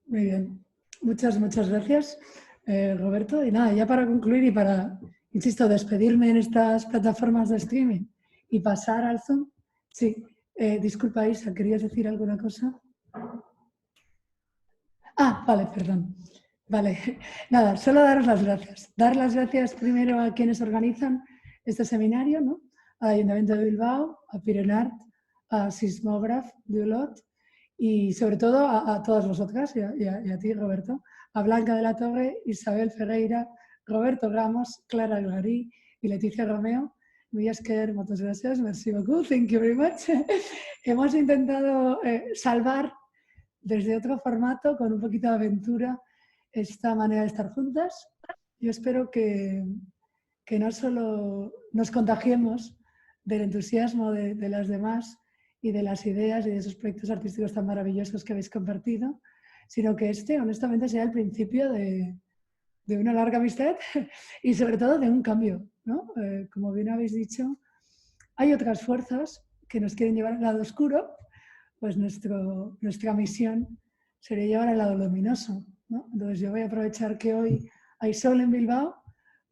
Muy bien. Muchas gracias, Roberto. Y nada, ya para concluir y para, insisto, despedirme en estas plataformas de streaming y pasar al Zoom. Sí, disculpa, Isa, ¿querías decir alguna cosa? Ah, vale, perdón. Vale, nada, solo daros las gracias. Dar las gracias primero a quienes organizan este seminario, ¿no? Al Ayuntamiento de Bilbao, a Pirenart, a Sismógraf de Olot y sobre todo a todas vosotras y a ti, Roberto, a Blanca de la Torre, Isabel Ferreira, Roberto Ramos, Clara Glarí y Leticia Romeo. Millasker, muchas gracias, merci beaucoup, thank you very much. Hemos intentado salvar desde otro formato, con un poquito de aventura, esta manera de estar juntas. Yo espero que no solo nos contagiemos del entusiasmo de las demás y de las ideas y de esos proyectos artísticos tan maravillosos que habéis compartido, sino que este, honestamente, sea el principio de una larga amistad y sobre todo de un cambio, ¿no? Como bien habéis dicho, hay otras fuerzas que nos quieren llevar al lado oscuro, pues nuestra misión sería llevar al lado luminoso, ¿no? Entonces yo voy a aprovechar que hoy hay sol en Bilbao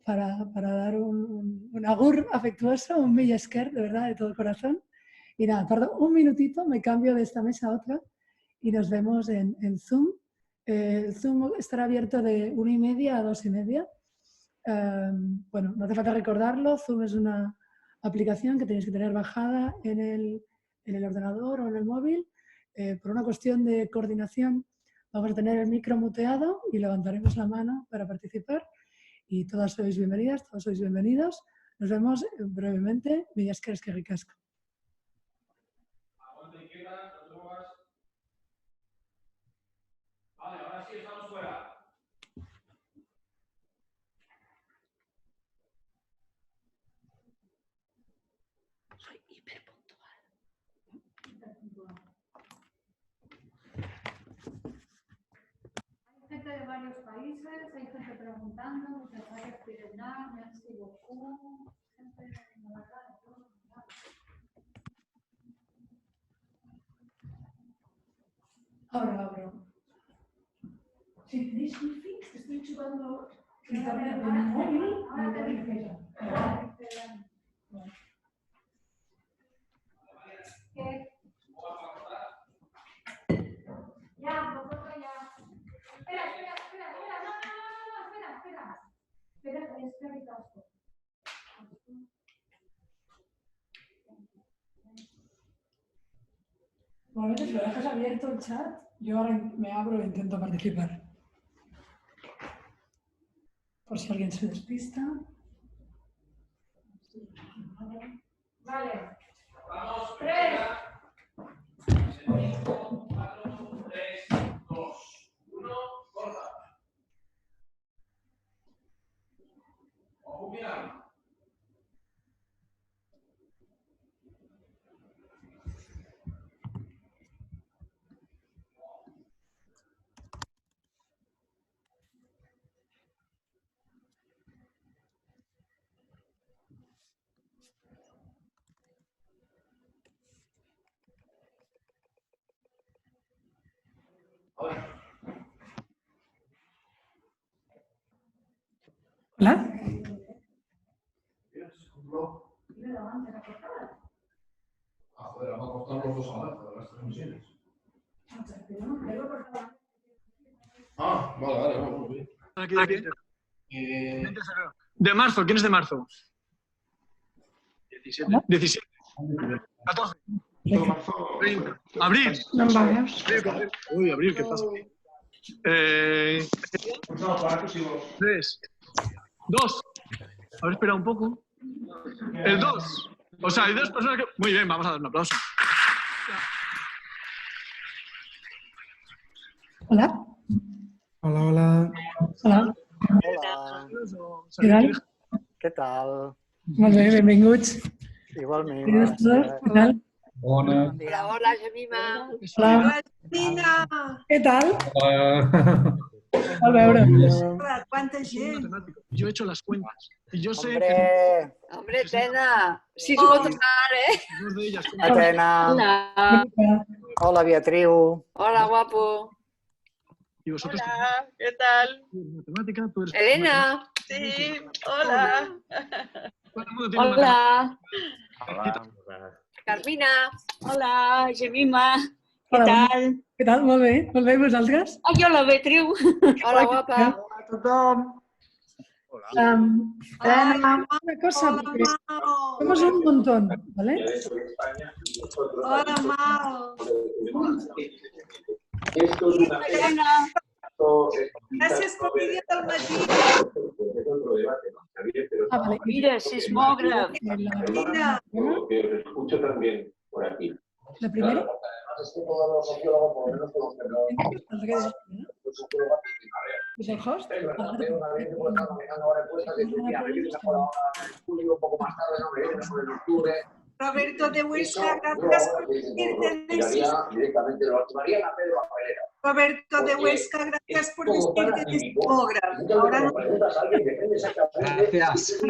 para dar un agur afectuoso, un millasker, de verdad, de todo corazón. Y nada, tardo un minutito, me cambio de esta mesa a otra y nos vemos en Zoom. El Zoom estará abierto de 1:30 a 2:30. Bueno, no hace falta recordarlo, Zoom es una aplicación que tenéis que tener bajada en el ordenador o en el móvil. Por una cuestión de coordinación vamos a tener el micro muteado y levantaremos la mano para participar. Y todas sois bienvenidas, todos sois bienvenidos. Nos vemos brevemente. Millasker, que ricasco. Vale, ahora sí estamos fuera. Soy hiperpuntual. Hay gente de varios países, hay gente preguntando, muchas gracias por llenar, merci beaucoup, gente de verdad, de todos los lados. Ahora abro. Si tenéis un fix, estoy chupando el tablero con el móvil y la riceta. Ya, vosotros ya. Espera, no, espera. Espera, ricasco. Normalmente si lo dejas abierto el chat, yo ahora me abro e intento participar. Por si alguien se despista. Vale. Vamos, 3. 4, 3, 2, 1, corta. Ojo, mira. Hola. Ah, joder, vamos a cortar los dos a las transmisiones. Ah, vale, bueno, bien. De marzo, ¿quién es de marzo? 17. 14. 30. Abril. No vamos. Uy, abril, ¿qué pasa? 3. 2. A ver, espera un poco. El 2. O sea, hay dos personas que... Muy bien, vamos a dar un aplauso. Hola. Hola. Hola. Hola. Què tal? Què tal? Molt bé, benvinguts. Igualment. Benvinguts tots. Què tal? Bona. Hola, Gemima. Hola. Gemina. Què tal? Hola. A veure. ¿Cuánta gente? Yo he hecho las cuentas. Y yo sé Hombre. Hombre, Tena. Sí, supo tocar, ¿eh? que dos de ellas... Atena. Hola. Hola, Beatriu. Hola, guapo. Y vosotros Hola, ¿qué tal? matemática, tú eres Elena. Sí, hola. todo el mundo tiene matemática. Hola. Carmina. Hola, Gemima. ¿Qué Hola, tal? què tal? Molt bé. Molt bé, vosaltres? Ai, hola, Beatriu. Hola, guapa. Hola a tothom. Elena, una cosa, porque somos un montón, ¿vale? Hola, Mao. Esto es una pena. Elena. Gràcies per vídeo del matí. Es otro debate, ¿no? Javier, pero Ah, vale. Mira, sismógraf. La, porque os escucho también por aquí. la primera. Además es que todos los sociólogos, por lo menos con los que no, los sociólogos, ¿Es el host? es verdad, pero una vez que puedo estar manejando ahora encuestas de Turquía, me viene mejor ahora en julio, un poco más tarde, no me viene mejor en octubre. Roberto de Huesca, Eso, gracias yo, por decirte tiraría directamente, lo activaría a Pedro Aguilera. Roberto de Porque Huesca, gracias por es como tan decirte de atípico. sismógraf. Muchas veces cuando preguntas a alguien, depende exactamente. Gracias.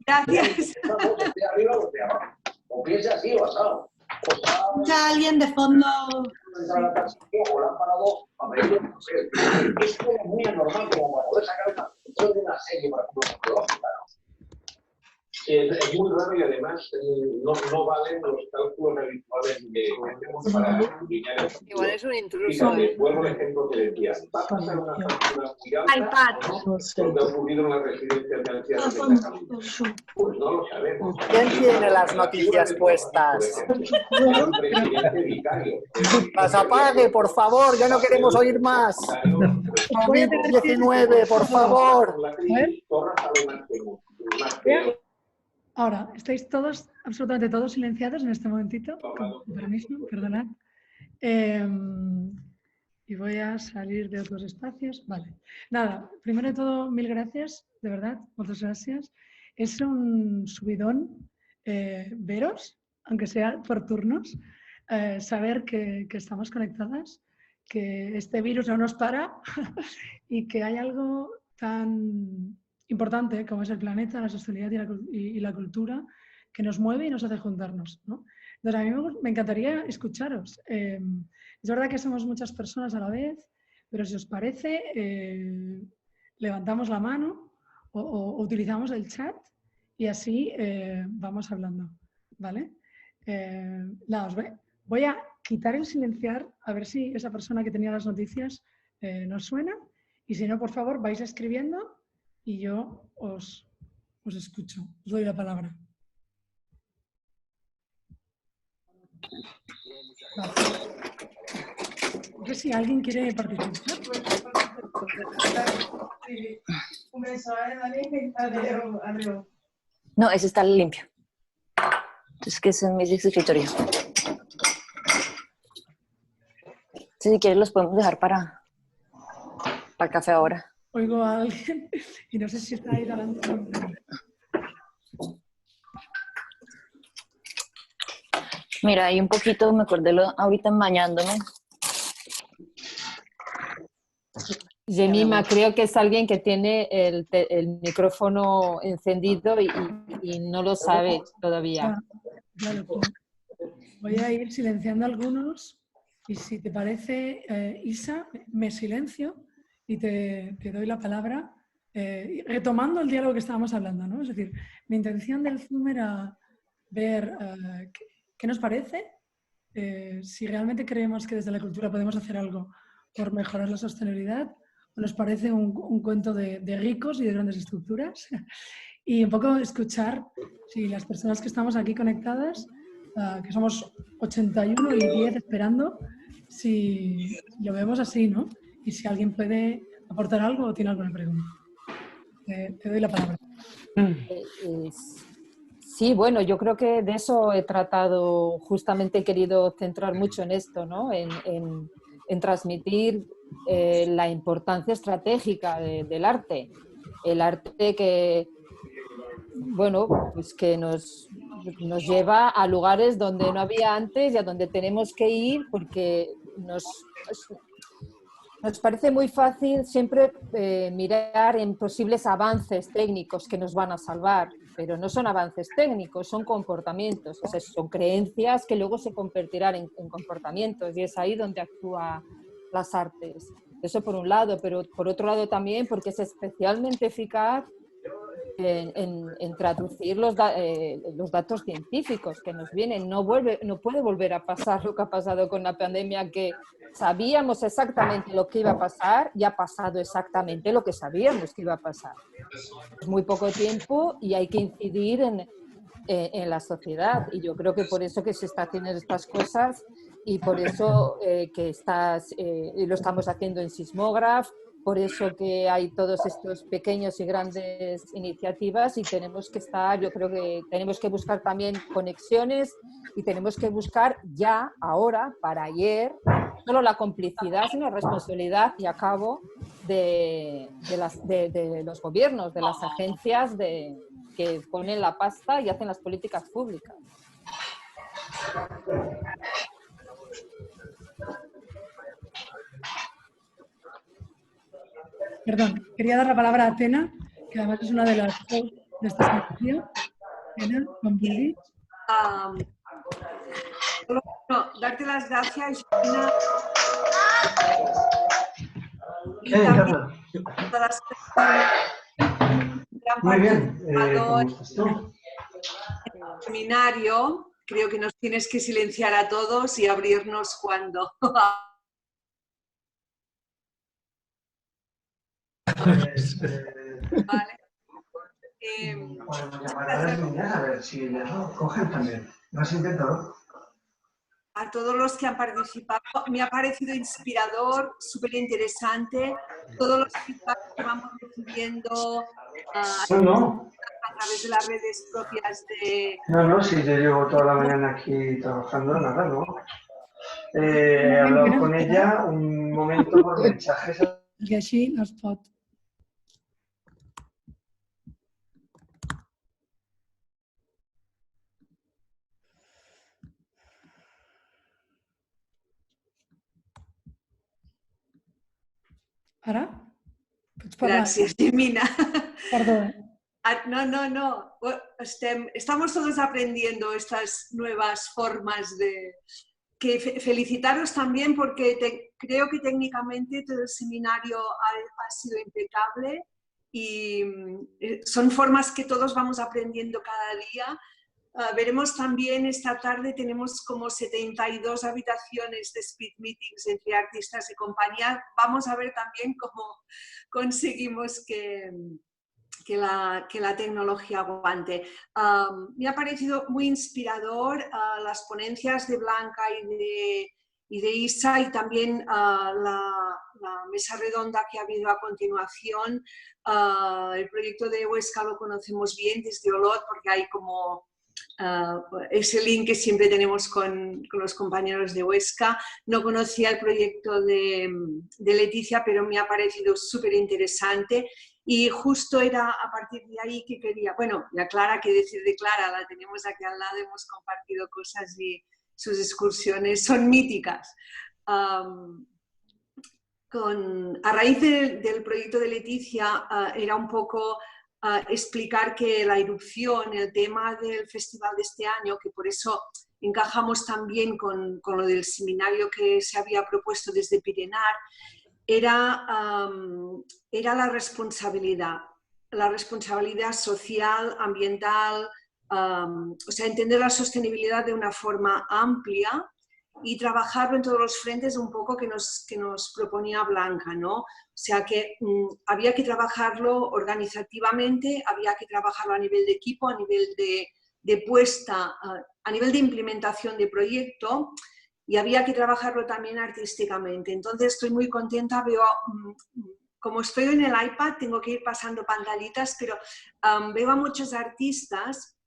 Gracias. Estamos esté arriba o esté abajo. O piensa así o asado. Escucha a alguien de fondo. O la han parado a pedir un papel. Es como muy anormal como para poder sacar una función de una serie, por ejemplo, sociológica, ¿no? Es muy raro y además no valen los cálculos habituales que hacemos para subrayar el futuro. Igual es un intruso. Fíjate, vuelvo al ejemplo que decía. Va a pasar una factura muy alta, iPad. ¿no? Lo que ha ocurrido en las residencias de ancianos de Cataluña. Pues no lo sabemos. ¿Quién tiene las noticias puestas? Un presidente vicario. Las apague, por favor, ya no queremos oír más. COVID-19, por favor. Ahora, estáis todos, absolutamente todos silenciados en este momentito. Con permiso, perdonad. Y voy a salir de otros espacios. Vale. Nada, primero de todo, mil gracias, de verdad, muchas gracias. Es un subidón veros, aunque sea por turnos, saber que estamos conectadas, que este virus no nos para y que hay algo tan importante como es el planeta, la sostenibilidad y la cultura que nos mueve y nos hace juntarnos, ¿no? Entonces, a mí me encantaría escucharos. Es verdad que somos muchas personas a la vez, pero si os parece, levantamos la mano o utilizamos el chat y así vamos hablando, ¿vale? Nada, voy a quitar el silenciar, a ver si esa persona que tenía las noticias nos suena, y si no, por favor, vais escribiendo y yo os escucho, os doy la palabra. Vale. No sé si alguien quiere participar. Un beso, Dani. Adiós. No, ese está limpio. Es que ese es mi escritorio. Si quieres los podemos dejar para el café ahora. Oigo a alguien y no sé si está ahí delante. Mira, hay un poquito, me acordé ahorita bañándome. Gemima, creo que es alguien que tiene el micrófono encendido y no lo sabe todavía. Claro, pues voy a ir silenciando algunos y si te parece, Isa, me silencio y te doy la palabra, retomando el diálogo que estábamos hablando, ¿no? Es decir, mi intención del Zoom era ver qué nos parece, si realmente creemos que desde la cultura podemos hacer algo por mejorar la sostenibilidad, o nos parece un cuento de ricos y de grandes estructuras, y un poco escuchar si las personas que estamos aquí conectadas, que somos 81 y 10 esperando, si lo vemos así, ¿no? Y si alguien puede aportar algo o tiene alguna pregunta. Te doy la palabra. Sí, bueno, yo creo que de eso he tratado, justamente he querido centrar mucho en esto, ¿no? En transmitir la importancia estratégica del arte. El arte que, bueno, pues que nos lleva a lugares donde no había antes y a donde tenemos que ir porque nos parece muy fácil siempre mirar en posibles avances técnicos que nos van a salvar, pero no son avances técnicos, son comportamientos, o sea, son creencias que luego se convertirán en comportamientos y es ahí donde actúan las artes. Eso por un lado, pero por otro lado también porque es especialmente eficaz en traducir los datos científicos que nos vienen. No puede volver a pasar lo que ha pasado con la pandemia, que sabíamos exactamente lo que iba a pasar y ha pasado exactamente lo que sabíamos que iba a pasar. Es muy poco tiempo y hay que incidir en la sociedad, y yo creo que por eso que se está haciendo estas cosas y por eso que lo estamos haciendo en Sismograph, por eso que hay todos estos pequeños y grandes iniciativas, y tenemos que yo creo que tenemos que buscar también conexiones y tenemos que buscar ya, ahora, para ayer, no solo la complicidad, sino la responsabilidad, y a cabo, de los gobiernos, de las agencias que ponen la pasta y hacen las políticas públicas. Perdón, quería dar la palabra a Atena, que además es una de las hosts de este seminario. Atena, con Billy. Darte las gracias, Gina. Y ¿Qué, también Carla? a todas las personas que han Muy bien, participado ¿cómo en estás tú? el seminario. Creo que nos tienes que silenciar a todos y abrirnos cuando. Vale. Podemos llamar a las niñas a ver si ellas lo cogen también. ¿Lo has intentado? A todos los que han participado, me ha parecido inspirador, súper interesante. Todos los feedback que vamos recibiendo No, a través de las redes propias de... no, si yo llevo toda la mañana aquí trabajando, nada, no. He hablado con ella un momento por mensajes. I així no es pot. Ara? Pots parlar? Gràcies, Gemina. Perdó. No. Estamos todos aprendiendo estas nuevas formas de... felicitaros también porque creo que técnicamente todo el seminario ha sido impecable y son formas que todos vamos aprendiendo cada día. Veremos también esta tarde, tenemos como 72 habitaciones de speed meetings entre artistas y compañías. Vamos a ver también cómo conseguimos que la tecnología aguante. Me ha parecido muy inspirador las ponencias de Blanca y de Isa, y también la mesa redonda que ha habido a continuación. El proyecto de Huesca lo conocemos bien desde Olot, porque hay como ese link que siempre tenemos con los compañeros de Huesca. No conocía el proyecto de Leticia, pero me ha parecido súper interesante. Y justo era a partir de ahí que quería, bueno, y a Clara, que decir de Clara, la tenemos aquí al lado, hemos compartido cosas y sus excursiones son míticas. A raíz del proyecto de Leticia era un poco explicar que la irrupción, el tema del festival de este año, que por eso encajamos también con lo del seminario que se había propuesto desde Pirenar, era la responsabilidad social, ambiental, o sea, entender la sostenibilidad de una forma amplia y trabajarlo en todos los frentes un poco que nos proponía Blanca, ¿no? O sea, que había que trabajarlo organizativamente, había que trabajarlo a nivel de equipo, a nivel de puesta, a nivel de implementación de proyecto, y había que trabajarlo también artísticamente. Entonces estoy muy contenta, veo, como estoy en el iPad, tengo que ir pasando pantallitas, pero veo a muchos artistas,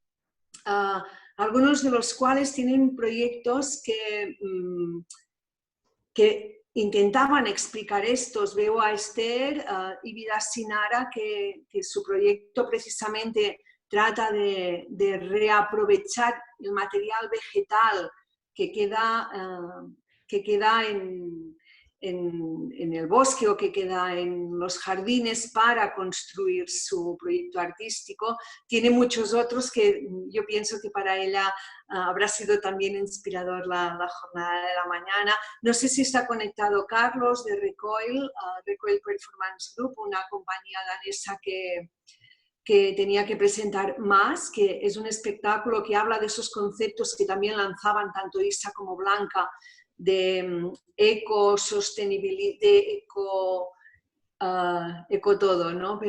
algunos de los cuales tienen proyectos que intentaban explicar estos. Veo a Esther y Vida Sinara, que su proyecto precisamente trata de reaprovechar el material vegetal que queda en el bosque o que queda en los jardines para construir su proyecto artístico. Tiene muchos otros que yo pienso que para ella habrá sido también inspirador la jornada de la mañana. No sé si está conectado Carlos de Recoil, Recoil Performance Group, una compañía danesa que tenía que presentar más, que es un espectáculo que habla de esos conceptos que también lanzaban tanto Isa como Blanca, de ecosostenibilidad, de eco todo, ¿no?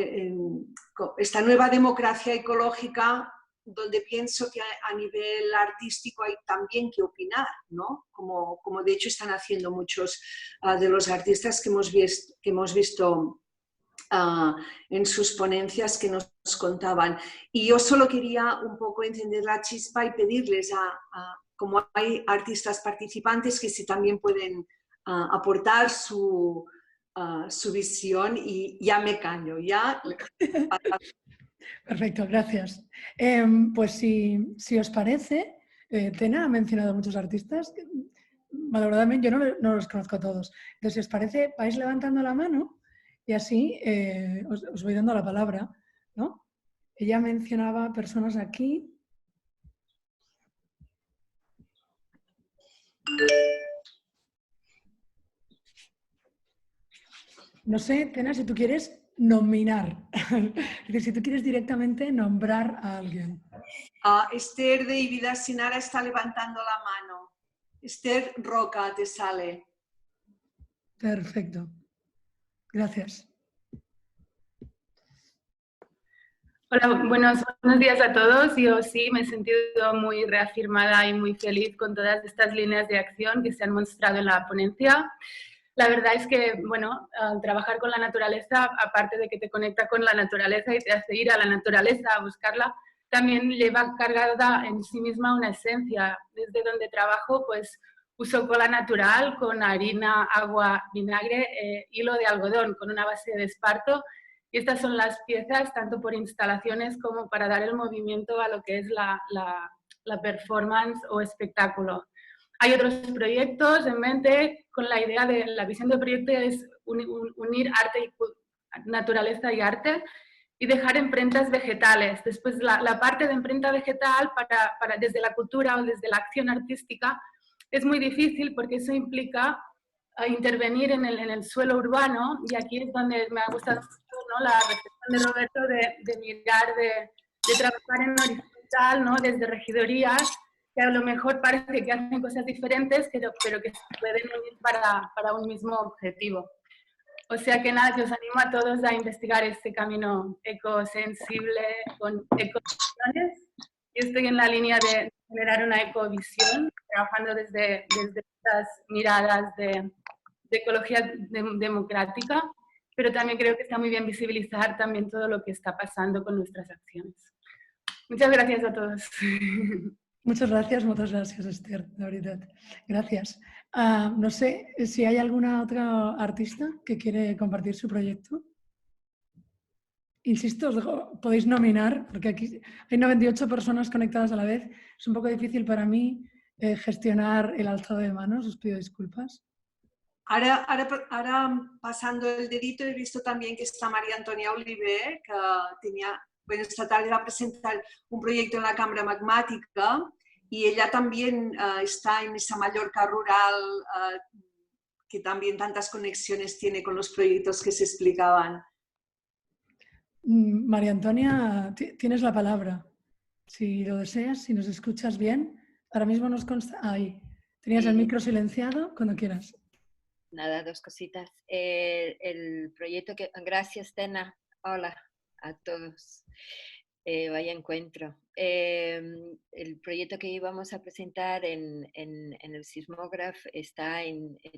Esta nueva democracia ecológica donde pienso que a nivel artístico hay también que opinar, ¿no? Como de hecho están haciendo muchos de los artistas que hemos visto en sus ponencias que nos contaban. Y yo solo quería un poco encender la chispa y pedirles como hay artistas participantes que sí también pueden aportar su visión, y ya me callo, ya. Perfecto, gracias. Pues si os parece, Tena ha mencionado a muchos artistas, malauradamente yo no los conozco a todos. Entonces, si os parece, vais levantando la mano y así os voy dando la palabra, ¿no? Ella mencionaba personas aquí. No sé, Tena, si tú quieres nominar, es decir, si tú quieres directamente nombrar a alguien. Esther de Vida Sinara está levantando la mano. Esther Roca, te sale. Perfecto. Gracias. Hola, buenos días a todos. Yo sí me he sentido muy reafirmada y muy feliz con todas estas líneas de acción que se han mostrado en la ponencia. La verdad es que, bueno, trabajar con la naturaleza, aparte de que te conecta con la naturaleza y te hace ir a la naturaleza a buscarla, también lleva cargada en sí misma una esencia. Desde donde trabajo, pues uso cola natural con harina, agua, vinagre, hilo de algodón con una base de esparto. Y estas son las piezas, tanto por instalaciones como para dar el movimiento a lo que es la performance o espectáculo. Hay otros proyectos en mente con la idea de, la visión del proyecto es unir arte y naturaleza y arte y dejar imprentas vegetales. Después la parte de imprenta vegetal desde la cultura o desde la acción artística es muy difícil porque eso implica intervenir en el suelo urbano, y aquí es donde me ha gustado mucho, ¿no?, la reflexión de Roberto de mirar, de trabajar en horizontal, ¿no?, desde regidorías, que a lo mejor parece que hacen cosas diferentes, pero que se pueden unir para un mismo objetivo. O sea que nada, que os animo a todos a investigar este camino ecosensible con ecovisiones. Yo estoy en la línea de generar una ecovisión, trabajando desde estas miradas de ecología democrática, pero también creo que está muy bien visibilizar también todo lo que está pasando con nuestras acciones. Muchas gracias a todos. Muchas gracias, Esther, de verdad. Gracias. No sé si hay alguna otra artista que quiere compartir su proyecto. Insisto, podéis nominar, porque aquí hay 98 personas conectadas a la vez. Es un poco difícil para mí gestionar el alzado de manos, os pido disculpas. Ahora pasando el dedito, he visto también que está María Antonia Oliver, que esta tarde va a presentar un proyecto en la Cámara Magmática, y ella también está en esa Mallorca rural que también tantas conexiones tiene con los proyectos que se explicaban. María Antonia, tienes la palabra. Si lo deseas, si nos escuchas bien. Ahora mismo nos consta... Ahí. Tenías el micro silenciado, cuando quieras. Nada, dos cositas. El proyecto que... Gracias, Tena. Hola a todos. Vaya encuentro. El proyecto que íbamos a presentar en el sismógrafo está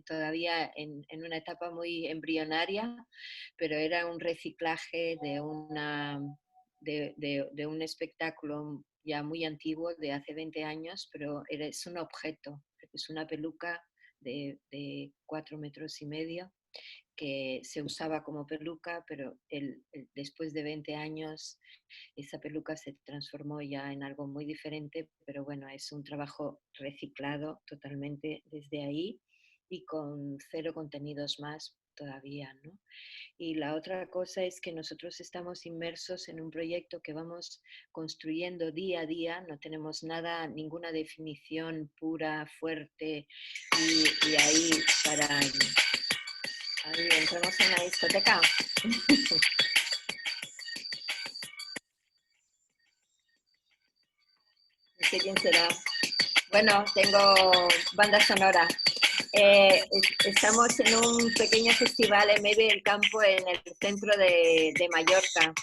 todavía en una etapa muy embrionaria, pero era un reciclaje de un espectáculo ya muy antiguo de hace 20 años, pero es un objeto, es una peluca de 4,5 metros que se usaba como peluca, pero después de 20 años esa peluca se transformó ya en algo muy diferente, pero bueno, es un trabajo reciclado totalmente desde ahí, y con 0 contenidos más todavía, ¿no? Y la otra cosa es que nosotros estamos inmersos en un proyecto que vamos construyendo día a día, no tenemos nada, ninguna definición pura, fuerte, y ahí para... Ahí entramos en la discoteca. No sé quién será. Bueno, tengo banda sonora. Estamos en un pequeño festival en medio del campo en el centro de Mallorca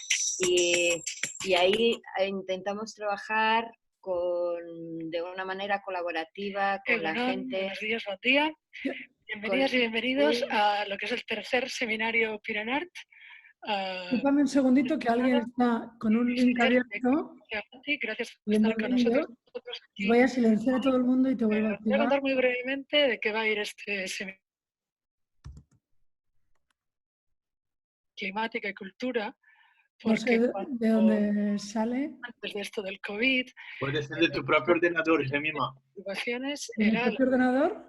y ahí intentamos trabajar de una manera colaborativa con la gente. Buenos días, buen día. Bienvenidas y bienvenidos a lo que es el tercer seminario Pirenart. Disculpame un segundito que alguien está con un link abierto. Gracias por estar con nosotros. Voy a silenciar a todo el mundo y te vuelvo a Voy a activar. contar muy brevemente de qué va a ir este seminario. Climática y cultura. No sé de dónde sale. Antes de esto del COVID. Puede ser de tu propio ordenador, Gemima. ¿En el propio ordenador?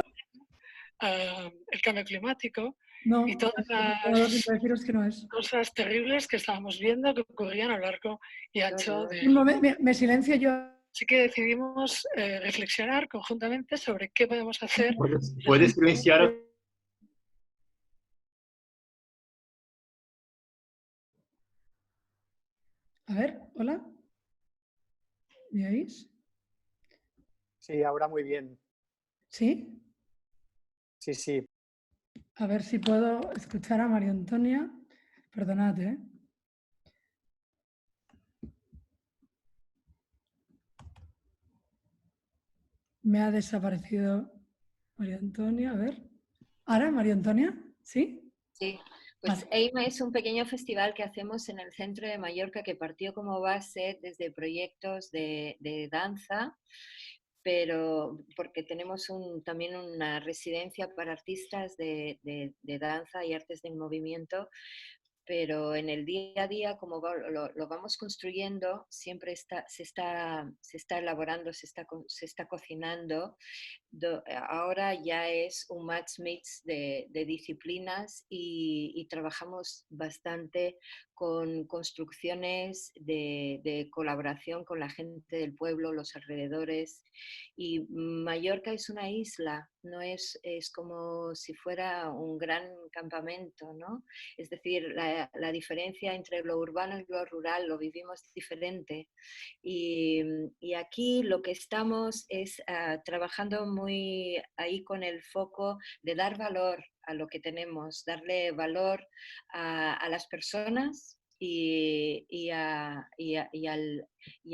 El cambio climático. No, y todas deciros que no es. cosas terribles que estábamos viendo que ocurrían a lo largo y ancho de... Un momento, me silencio yo. Así que decidimos reflexionar conjuntamente sobre qué podemos hacer. Puedes silenciar. A ver, hola. ¿Me oís? Sí, ahora muy bien. ¿Sí? Sí, sí. A ver si puedo escuchar a María Antonia. Perdonad, ¿eh? Me ha desaparecido María Antonia. A ver. ¿Ahora, María Antonia? ¿Sí? Sí. Pues EIMA es un pequeño festival que hacemos en el centro de Mallorca que partió como base desde proyectos de danza, pero porque tenemos también una residencia para artistas de danza y artes del movimiento, pero en el día a día, como lo vamos construyendo, siempre se está elaborando, se está cocinando. Ahora ya es un mix de disciplinas y trabajamos bastante con construcciones de colaboración con la gente del pueblo, los alrededores. Y Mallorca es una isla, no es como si fuera un gran campamento, ¿no? Es decir, la diferencia entre lo urbano y lo rural lo vivimos diferente. Y aquí lo que estamos es trabajando muy ahí con el foco de dar valor a lo que tenemos, darle valor a las personas y a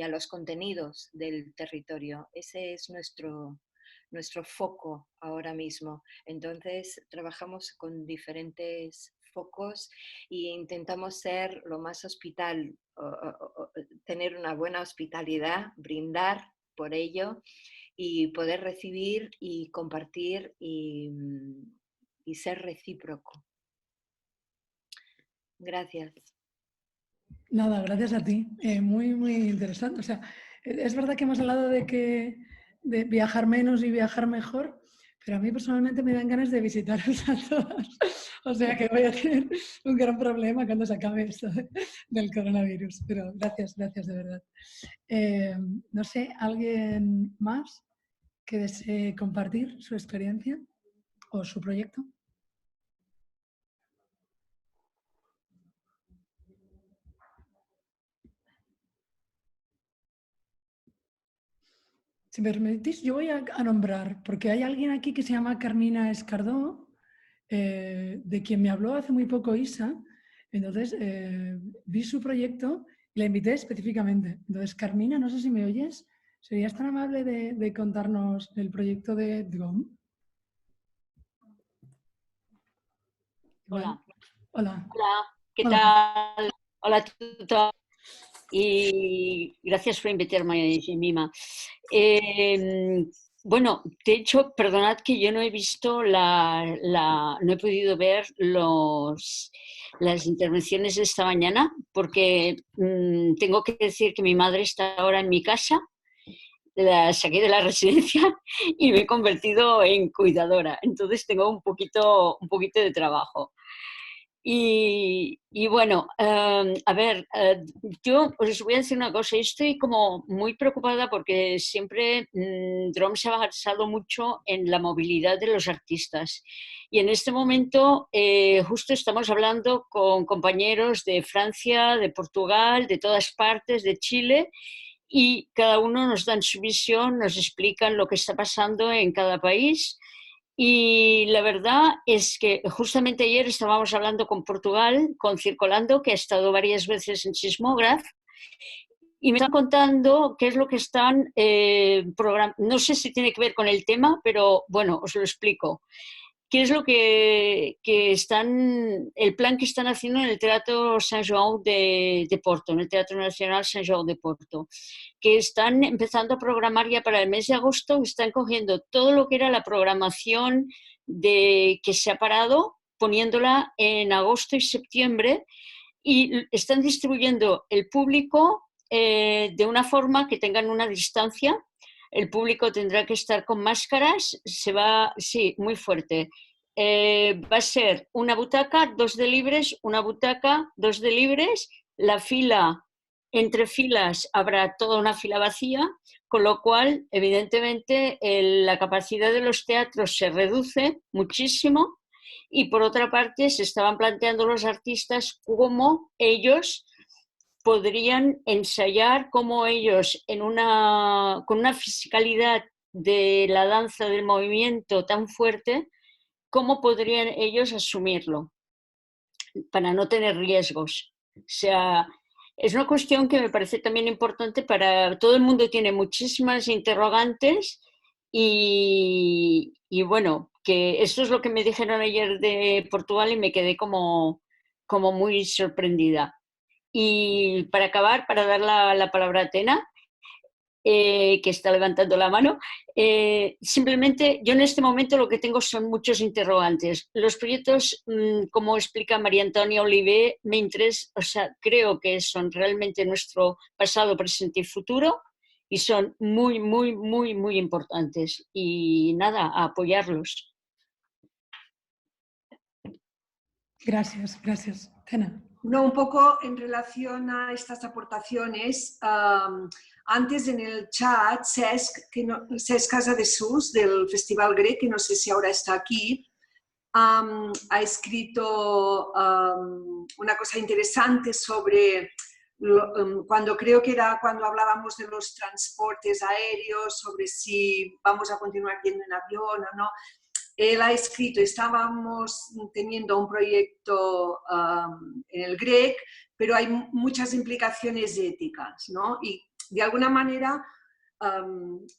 los contenidos del territorio. Ese es nuestro foco ahora mismo. Entonces trabajamos con diferentes focos e intentamos ser lo más tener una buena hospitalidad, brindar por ello y poder recibir y compartir y ser recíproco. Gracias. Nada, gracias a ti. Muy, muy interesante. O sea, es verdad que hemos hablado de viajar menos y viajar mejor, pero a mí personalmente me dan ganas de visitaros a todos. O sea que voy a tener un gran problema cuando se acabe esto del coronavirus. Pero gracias de verdad. No sé, ¿alguien más que desee compartir su experiencia o su proyecto? Si me permitís, yo voy a nombrar, porque hay alguien aquí que se llama Carmina Escardó, de quien me habló hace muy poco Isa. Entonces, vi su proyecto y la invité específicamente. Entonces, Carmina, no sé si me oyes, ¿serías tan amable de contarnos el proyecto de DGOM? Hola. Hola. Hola, ¿qué Hola. tal? Hola a todos. Y gracias por invitarme, Gemima. Bueno, de hecho, perdonad que yo no he visto no he podido ver las intervenciones de esta mañana porque tengo que decir que mi madre está ahora en mi casa la saqué de la residencia y me he convertido en cuidadora. Entonces tengo un poquito de trabajo. Y bueno, a ver, yo os voy a decir una cosa, yo estoy como muy preocupada porque siempre DROM se ha basado mucho en la movilidad de los artistas. Y en este momento justo estamos hablando con compañeros de Francia, de Portugal, de todas partes, de Chile, y cada uno nos dan su visión, nos explican lo que está pasando en cada país. Y la verdad es que justamente ayer estábamos hablando con Portugal, con Circolando, que ha estado varias veces en Sismógraf, y me están contando qué es lo que están programando. No sé si tiene que ver con el tema, pero bueno, os lo explico. ¿Qué es lo que están, el plan que están haciendo en el Teatro Sant Joan de Porto, en el Teatro Nacional Sant Joan de Porto? Que están empezando a programar ya para el mes de agosto, están cogiendo todo lo que era la programación que se ha parado, poniéndola en agosto y septiembre, y están distribuyendo el público de una forma que tengan una distancia. El público tendrá que estar con máscaras, sí, muy fuerte. Va a ser una butaca, 2 de libres, una butaca, 2 de libres, la fila, entre filas habrá toda una fila vacía, con lo cual, evidentemente, la capacidad de los teatros se reduce muchísimo, y por otra parte se estaban planteando los artistas cómo ellos podrían ensayar, cómo ellos con una fisicalidad de la danza, del movimiento tan fuerte, cómo podrían ellos asumirlo para no tener riesgos. O sea, es una cuestión que me parece también importante para todo el mundo, tiene muchísimas interrogantes y bueno, que esto es lo que me dijeron ayer de Portugal y me quedé como muy sorprendida. Y para acabar, para dar la palabra a Tena, que está levantando la mano, simplemente yo en este momento lo que tengo son muchos interrogantes. Los proyectos, como explica María Antonia Olivé, me interesan, o sea, creo que son realmente nuestro pasado, presente y futuro, y son muy, muy, muy, muy importantes. Y nada, a apoyarlos. Gracias, gracias. Tena. No, un poco en relación a estas aportaciones, antes en el chat, Cesc Casa de Sus, del Festival Grec, que no sé si ahora está aquí, ha escrito una cosa interesante sobre, creo que era cuando hablábamos de los transportes aéreos, sobre si vamos a continuar yendo en avión o no. Él ha escrito, estábamos teniendo un proyecto en el Grec, pero hay muchas implicaciones éticas, ¿no? Y de alguna manera,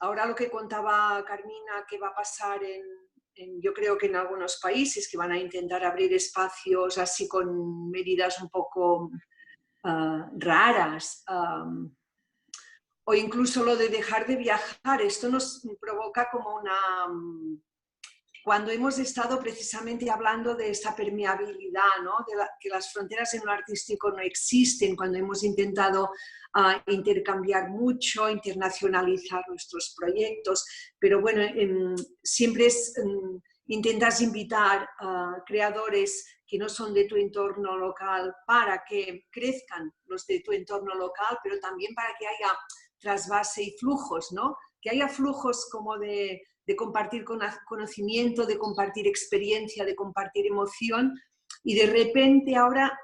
ahora lo que contaba Carmina, que va a pasar yo creo que en algunos países que van a intentar abrir espacios así con medidas un poco raras, o incluso lo de dejar de viajar, esto nos provoca como una... Cuando hemos estado precisamente hablando de esta permeabilidad, ¿no? Que las fronteras en lo artístico no existen, cuando hemos intentado intercambiar mucho, internacionalizar nuestros proyectos, pero bueno, siempre intentas invitar a creadores que no son de tu entorno local para que crezcan los de tu entorno local, pero también para que haya trasvase y flujos, ¿no? Que haya flujos como de compartir conocimiento, de compartir experiencia, de compartir emoción, y de repente ahora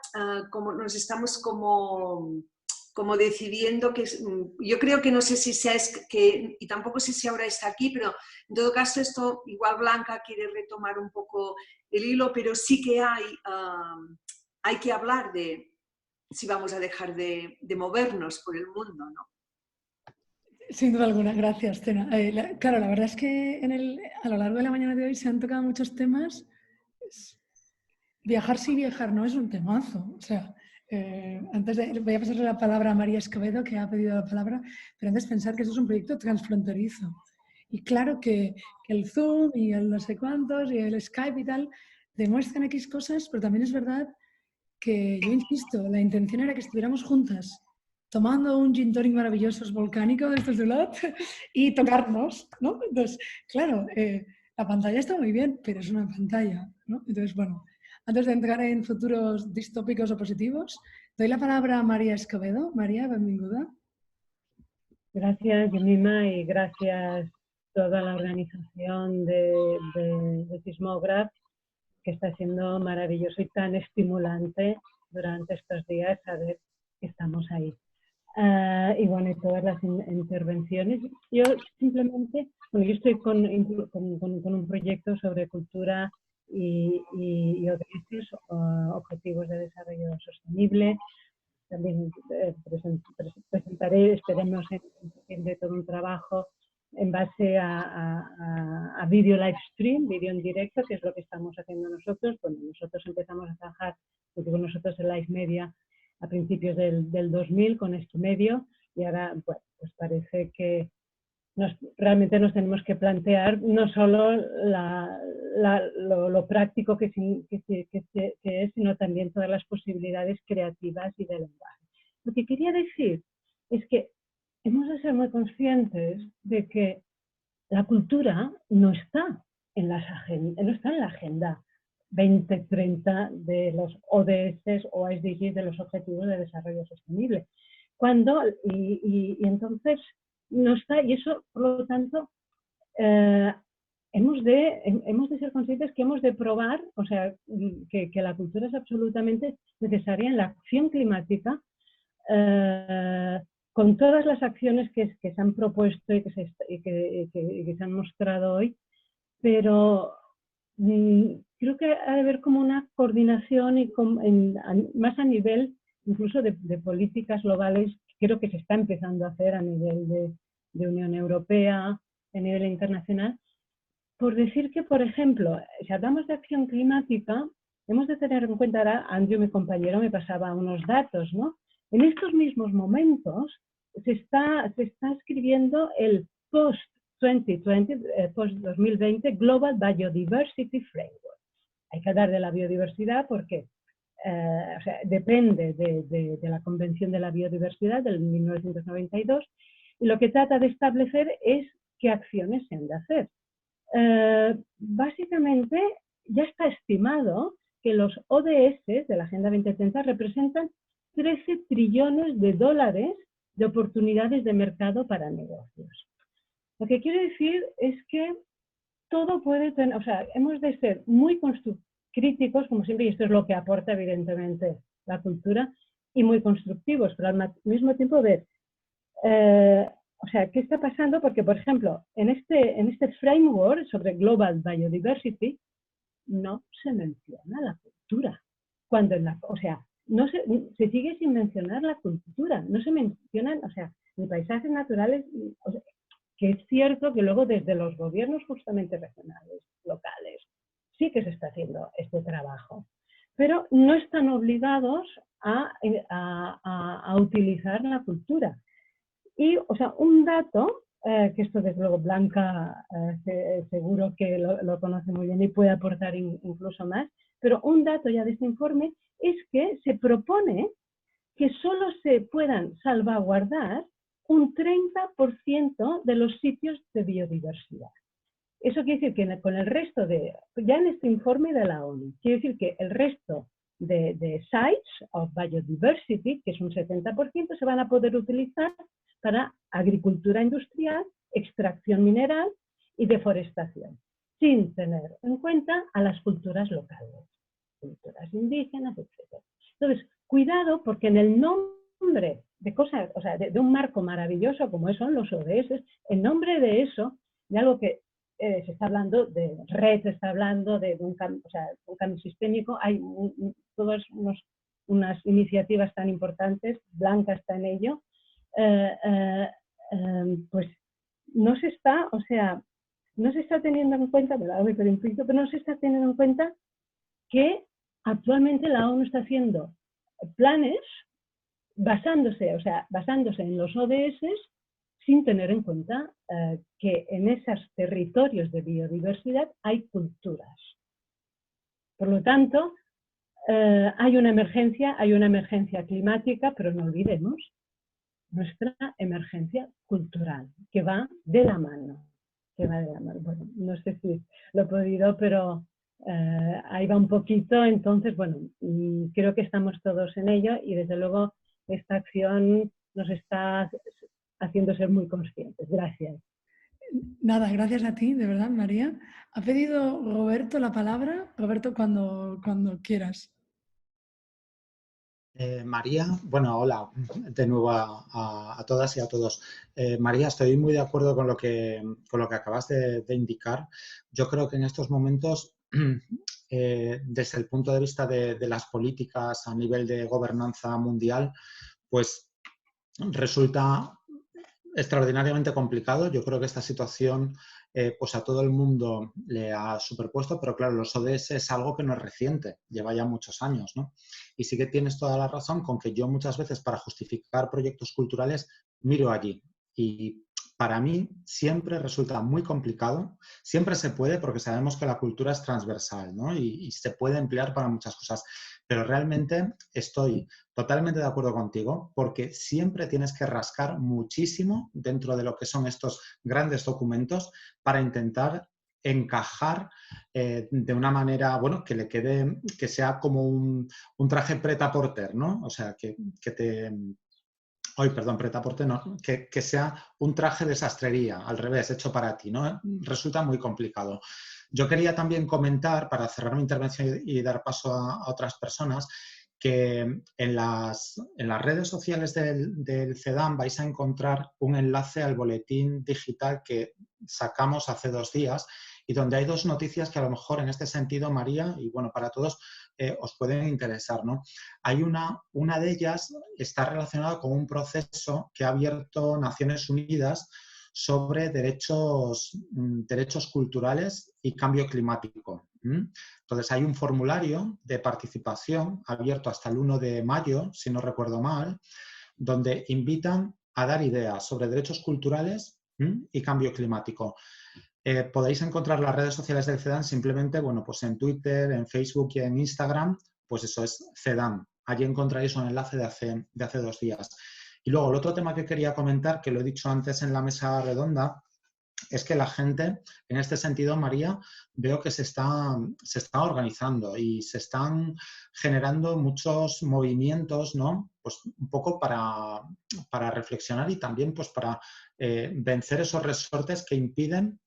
como nos estamos como decidiendo que yo creo que no sé si y tampoco sé si ahora está aquí, pero en todo caso esto igual Blanca quiere retomar un poco el hilo, pero sí que hay que hablar de si vamos a dejar de movernos por el mundo, ¿no? Sin duda alguna, gracias, Tena. Claro, la verdad es que a lo largo de la mañana de hoy se han tocado muchos temas. Viajar sí, viajar no es un temazo. O sea, voy a pasarle la palabra a María Escobedo, que ha pedido la palabra, pero antes pensar que esto es un proyecto transfronterizo. Y claro que el Zoom y el no sé cuántos y el Skype y tal demuestran X cosas, pero también es verdad que, yo insisto, la intención era que estuviéramos juntas tomando un gin tonic maravilloso volcánico de estos de Olot y tocarnos, ¿no? Entonces, claro, la pantalla está muy bien, pero es una pantalla, ¿no? Entonces, bueno, antes de entrar en futuros distópicos o positivos, doy la palabra a María Escobedo. María, benvinguda. Gracias, Jemima, y gracias toda la organización de Sismógraf, que está siendo maravilloso y tan estimulante durante estos días saber que estamos ahí. Y bueno, y todas las intervenciones. Yo simplemente, bueno, yo estoy con un proyecto sobre cultura y ODS, Objetivos de Desarrollo Sostenible. También presentaré, esperemos, de todo un trabajo en base a vídeo live stream, vídeo en directo, que es lo que estamos haciendo nosotros. Bueno, nosotros empezamos a trabajar, digo nosotros en Live Media, a principios del 2000 con este medio, y ahora bueno, pues parece que realmente nos tenemos que plantear no solo lo práctico que es, sino también todas las posibilidades creativas y de lenguaje. Lo que quería decir es que hemos de ser muy conscientes de que la cultura no está en la agenda 2030 de los ODS o SDGs, de los Objetivos de Desarrollo Sostenible. Y entonces no está, y eso, por lo tanto, hemos de ser conscientes que hemos de probar, o sea, que la cultura es absolutamente necesaria en la acción climática, con todas las acciones que se han propuesto y que se han mostrado hoy, pero creo que ha de haber como una coordinación y más a nivel incluso de políticas globales, creo que se está empezando a hacer a nivel de Unión Europea, a nivel internacional, por decir que, por ejemplo, si hablamos de acción climática, hemos de tener en cuenta, ahora Andrew, mi compañero, me pasaba unos datos, ¿no? En estos mismos momentos se está escribiendo el post-2020, post-2020 Global Biodiversity Framework. Hay que hablar de la biodiversidad porque o sea, depende de la Convención de la Biodiversidad del 1992, y lo que trata de establecer es qué acciones se han de hacer. Básicamente ya está estimado que los ODS de la Agenda 2030 representan 13 trillones de dólares de oportunidades de mercado para negocios. Lo que quiero decir es que todo puede tener, o sea, hemos de ser muy críticos, como siempre, y esto es lo que aporta evidentemente la cultura, y muy constructivos, pero al mismo tiempo ver, o sea, ¿qué está pasando? Porque, por ejemplo, en este framework sobre Global Biodiversity no se menciona la cultura. Cuando o sea, no se sigue sin mencionar la cultura, no se mencionan, o sea, ni paisajes naturales, o sea, que es cierto que luego desde los gobiernos justamente regionales, locales, sí que se está haciendo este trabajo, pero no están obligados a utilizar la cultura. Y, o sea, un dato, que esto desde luego Blanca seguro que lo conoce muy bien y puede aportar incluso más, pero un dato ya de este informe es que se propone que solo se puedan salvaguardar un 30% de los sitios de biodiversidad. Eso quiere decir que con el resto ya en este informe de la ONU, quiere decir que el resto de sites of biodiversity, que es un 70%, se van a poder utilizar para agricultura industrial, extracción mineral y deforestación, sin tener en cuenta a las culturas locales, culturas indígenas, etc. Entonces, cuidado, porque en el nombre de cosas, o sea, de un marco maravilloso como son los ODS, en nombre de eso, de algo que se está hablando de red, se está hablando de un cambio sistémico, hay todas unas iniciativas tan importantes, Blanca está en ello, pues no se está, o sea, no se está teniendo en cuenta, pero no se está teniendo en cuenta que actualmente la ONU está haciendo planes basándose en los ODS sin tener en cuenta que en esos territorios de biodiversidad hay culturas. Por lo tanto, hay una emergencia climática, pero no olvidemos nuestra emergencia cultural, que va de la mano. Bueno, no sé si lo he podido, pero ahí va un poquito. Entonces, bueno, creo que estamos todos en ello y desde luego esta acción nos está haciendo ser muy conscientes. Gracias. Nada, gracias a ti, de verdad, María. Ha pedido Roberto la palabra. Roberto, cuando quieras. María, bueno, hola de nuevo a todas y a todos. María, estoy muy de acuerdo con lo que acabas de indicar. Yo creo que en estos momentos, desde el punto de vista de las políticas a nivel de gobernanza mundial, pues resulta extraordinariamente complicado. Yo creo que esta situación pues a todo el mundo le ha superpuesto, pero claro, los ODS es algo que no es reciente, lleva ya muchos años, ¿no? Y sí que tienes toda la razón con que yo muchas veces para justificar proyectos culturales miro allí. Y para mí siempre resulta muy complicado, siempre se puede porque sabemos que la cultura es transversal, ¿no? Y se puede emplear para muchas cosas. Pero realmente estoy totalmente de acuerdo contigo porque siempre tienes que rascar muchísimo dentro de lo que son estos grandes documentos para intentar encajar de una manera, bueno, que le quede, que sea como un traje prêt-à-porter, ¿no? O sea, que te... Ay, perdón, prêt-à-porter no, que sea un traje de sastrería, al revés, hecho para ti, ¿no? Resulta muy complicado. Yo quería también comentar, para cerrar mi intervención y dar paso a otras personas, que en las redes sociales del CEDAM vais a encontrar un enlace al boletín digital que sacamos hace 2 días y donde hay 2 noticias que a lo mejor en este sentido, María, y bueno, para todos, os pueden interesar, ¿no? Hay una de ellas está relacionada con un proceso que ha abierto Naciones Unidas sobre derechos culturales y cambio climático. Entonces, hay un formulario de participación abierto hasta el 1 de mayo, si no recuerdo mal, donde invitan a dar ideas sobre derechos culturales y cambio climático. Podéis encontrar las redes sociales del CEDAM simplemente, bueno, pues en Twitter, en Facebook y en Instagram, pues eso es CEDAM. Allí encontraréis un enlace de hace 2 días. Y luego el otro tema que quería comentar, que lo he dicho antes en la mesa redonda, es que la gente, en este sentido, María, veo que se está organizando y se están generando muchos movimientos, ¿no? Pues un poco para reflexionar y también pues para vencer esos resortes que impiden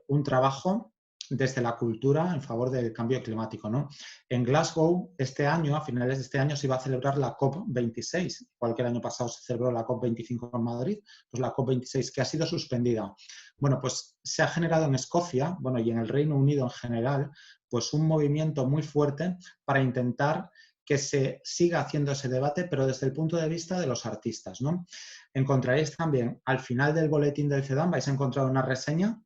un trabajo desde la cultura en favor del cambio climático, ¿no? En Glasgow, este año, a finales de este año, se iba a celebrar la COP26, igual que el año pasado se celebró la COP25 en Madrid, pues la COP26 que ha sido suspendida. Bueno, pues se ha generado en Escocia, bueno, y en el Reino Unido en general, pues un movimiento muy fuerte para intentar que se siga haciendo ese debate, pero desde el punto de vista de los artistas, ¿no? Encontraréis también, al final del boletín del CEDAM, vais a encontrar una reseña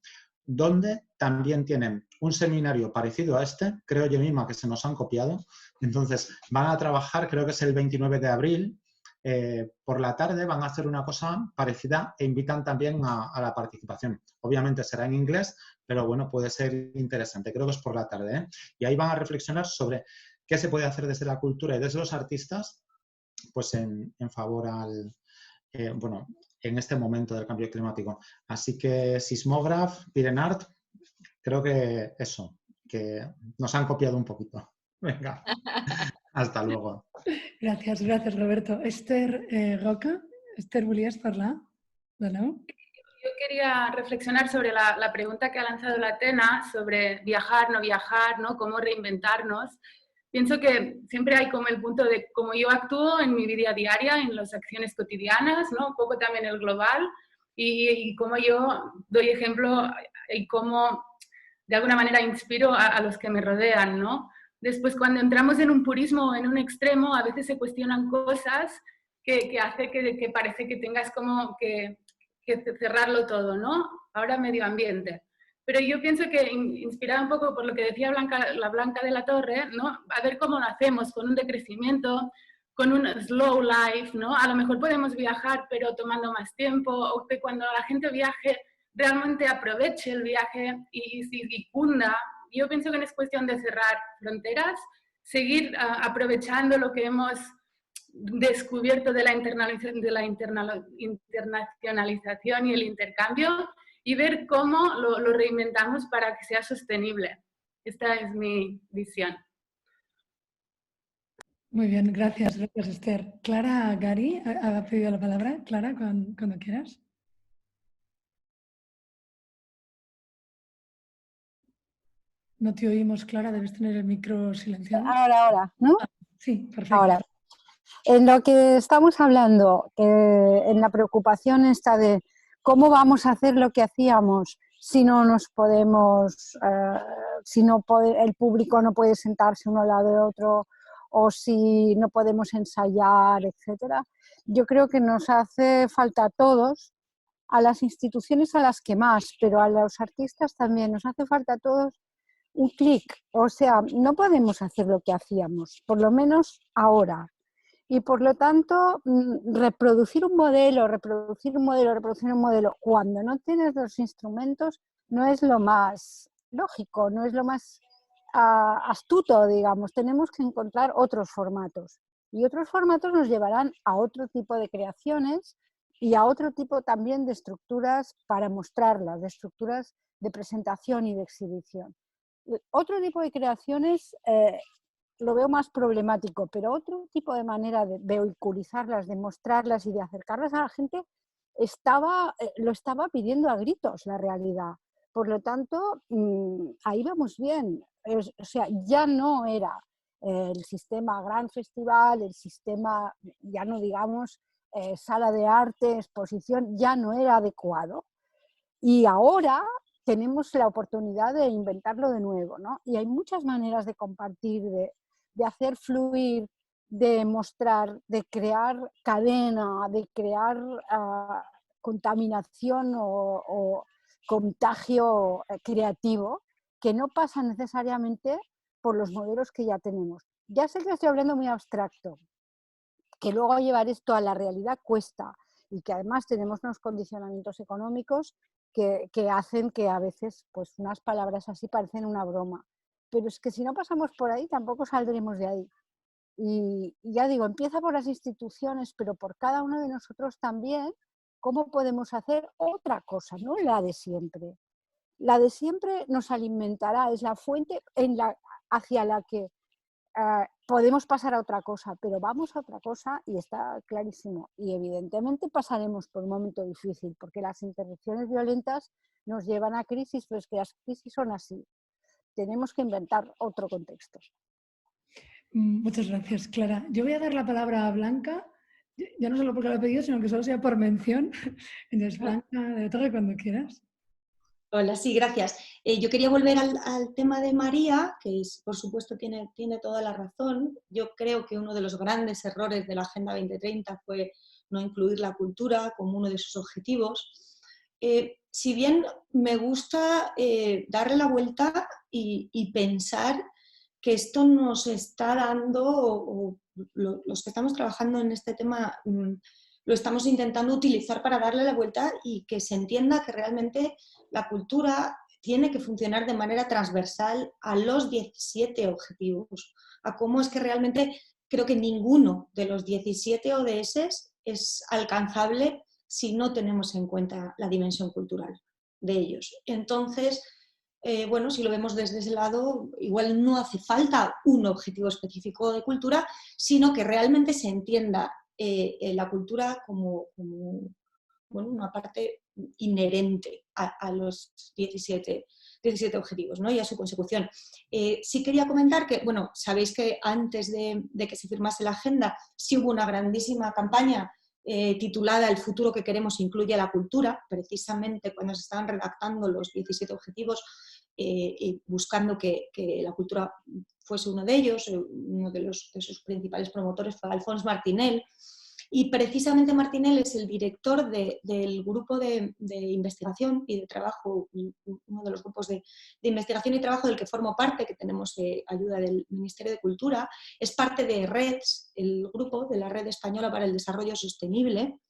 donde también tienen un seminario parecido a este, creo yo misma que se nos han copiado. Entonces, van a trabajar, creo que es el 29 de abril, por la tarde van a hacer una cosa parecida e invitan también a la participación. Obviamente será en inglés, pero bueno, puede ser interesante. Creo que es por la tarde, ¿eh? Y ahí van a reflexionar sobre qué se puede hacer desde la cultura y desde los artistas, pues en favor al... bueno, en este momento del cambio climático. Así que Sismograph, Pirenart, creo que eso, que nos han copiado un poquito. Venga, hasta luego. Gràcies, Roberto. Esther Roca, Esther, volies parlar? De nou? Yo quería reflexionar sobre la pregunta que ha lanzado la Atena sobre viajar, no viajar, ¿no? Cómo reinventarnos. Pienso que siempre hay como el punto de cómo yo actúo en mi vida diaria, en las acciones cotidianas, ¿no? Un poco también el global y cómo yo doy ejemplo y cómo de alguna manera inspiro a los que me rodean, ¿no? Después, cuando entramos en un purismo o en un extremo, a veces se cuestionan cosas que hace que parece que tengas como que cerrarlo todo, ¿no? Ahora medio ambiente. Pero yo pienso que, inspirada un poco por lo que decía la Blanca de la Torre, ¿no? A ver cómo lo hacemos, con un decrecimiento, con un slow life, ¿no? A lo mejor podemos viajar, pero tomando más tiempo, o que cuando la gente viaje, realmente aproveche el viaje y cunda. Yo pienso que no es cuestión de cerrar fronteras, seguir aprovechando lo que hemos descubierto de la internacionalización y el intercambio, y ver cómo lo reinventamos para que sea sostenible. Esta es mi visión. Muy bien, gracias Esther. Clara Gari ha pedido la palabra. Clara, cuando quieras. No te oímos, Clara, debes tener el micro silenciado. Ahora, ¿no? Sí, perfecto. Ahora, en lo que estamos hablando, en la preocupación esta de cómo vamos a hacer lo que hacíamos si no nos podemos, el público no puede sentarse uno al lado de otro, o si no podemos ensayar, etcétera. Yo creo que nos hace falta a todos, a las instituciones a las que más, pero a los artistas también, nos hace falta a todos un clic. O sea, no podemos hacer lo que hacíamos, por lo menos ahora. Y por lo tanto, reproducir un modelo, cuando no tienes los instrumentos, no es lo más lógico, no es lo más astuto, digamos. Tenemos que encontrar otros formatos. Y otros formatos nos llevarán a otro tipo de creaciones y a otro tipo también de estructuras para mostrarlas, de estructuras de presentación y de exhibición. Otro tipo de creaciones lo veo más problemático, pero otro tipo de manera de vehiculizarlas, de mostrarlas y de acercarlas a la gente lo estaba pidiendo a gritos la realidad. Por lo tanto, ahí vamos bien. O sea, ya no era el sistema gran festival, el sistema, ya no digamos, sala de arte, exposición, ya no era adecuado. Y ahora tenemos la oportunidad de inventarlo de nuevo, ¿no? Y hay muchas maneras de compartir, de hacer fluir, de mostrar, de crear cadena, de crear contaminación o contagio creativo, que no pasa necesariamente por los modelos que ya tenemos. Ya sé que estoy hablando muy abstracto, que luego llevar esto a la realidad cuesta, y que además tenemos unos condicionamientos económicos que hacen que a veces pues, unas palabras así parecen una broma. Pero es que si no pasamos por ahí, tampoco saldremos de ahí. Y ya digo, empieza por las instituciones, pero por cada uno de nosotros también, cómo podemos hacer otra cosa, no la de siempre. La de siempre nos alimentará, es la fuente hacia la que podemos pasar a otra cosa, pero vamos a otra cosa y está clarísimo. Y evidentemente pasaremos por un momento difícil, porque las interrupciones violentas nos llevan a crisis, pero es que las crisis son así. Tenemos que inventar otro contexto. Muchas gracias, Clara. Yo voy a dar la palabra a Blanca, ya no solo porque lo he pedido, sino que solo sea por mención. Entonces, Blanca, de Torre, cuando quieras. Hola, sí, gracias. Yo quería volver al tema de María, que por supuesto tiene toda la razón. Yo creo que uno de los grandes errores de la Agenda 2030 fue no incluir la cultura como uno de sus objetivos. Si bien me gusta darle la vuelta y pensar que esto nos está dando, o los que estamos trabajando en este tema, lo estamos intentando utilizar para darle la vuelta y que se entienda que realmente la cultura tiene que funcionar de manera transversal a los 17 objetivos, a cómo es que realmente creo que ninguno de los 17 ODS es alcanzable si no tenemos en cuenta la dimensión cultural de ellos. Entonces, bueno, si lo vemos desde ese lado, igual no hace falta un objetivo específico de cultura, sino que realmente se entienda la cultura como bueno, una parte inherente a los 17 objetivos, ¿no? Y a su consecución. Sí quería comentar que, bueno, sabéis que antes de que se firmase la agenda, sí hubo una grandísima campaña titulada El futuro que queremos incluye la cultura, precisamente cuando se estaban redactando los 17 objetivos, buscando que la cultura fuese uno de ellos. Uno de sus principales promotores fue Alphonse Martinel, y precisamente Martinel es el director del grupo de investigación y de trabajo, uno de los grupos de investigación y trabajo del que formo parte, que tenemos ayuda del Ministerio de Cultura. Es parte de REDS, el grupo de la Red Española para el Desarrollo Sostenible,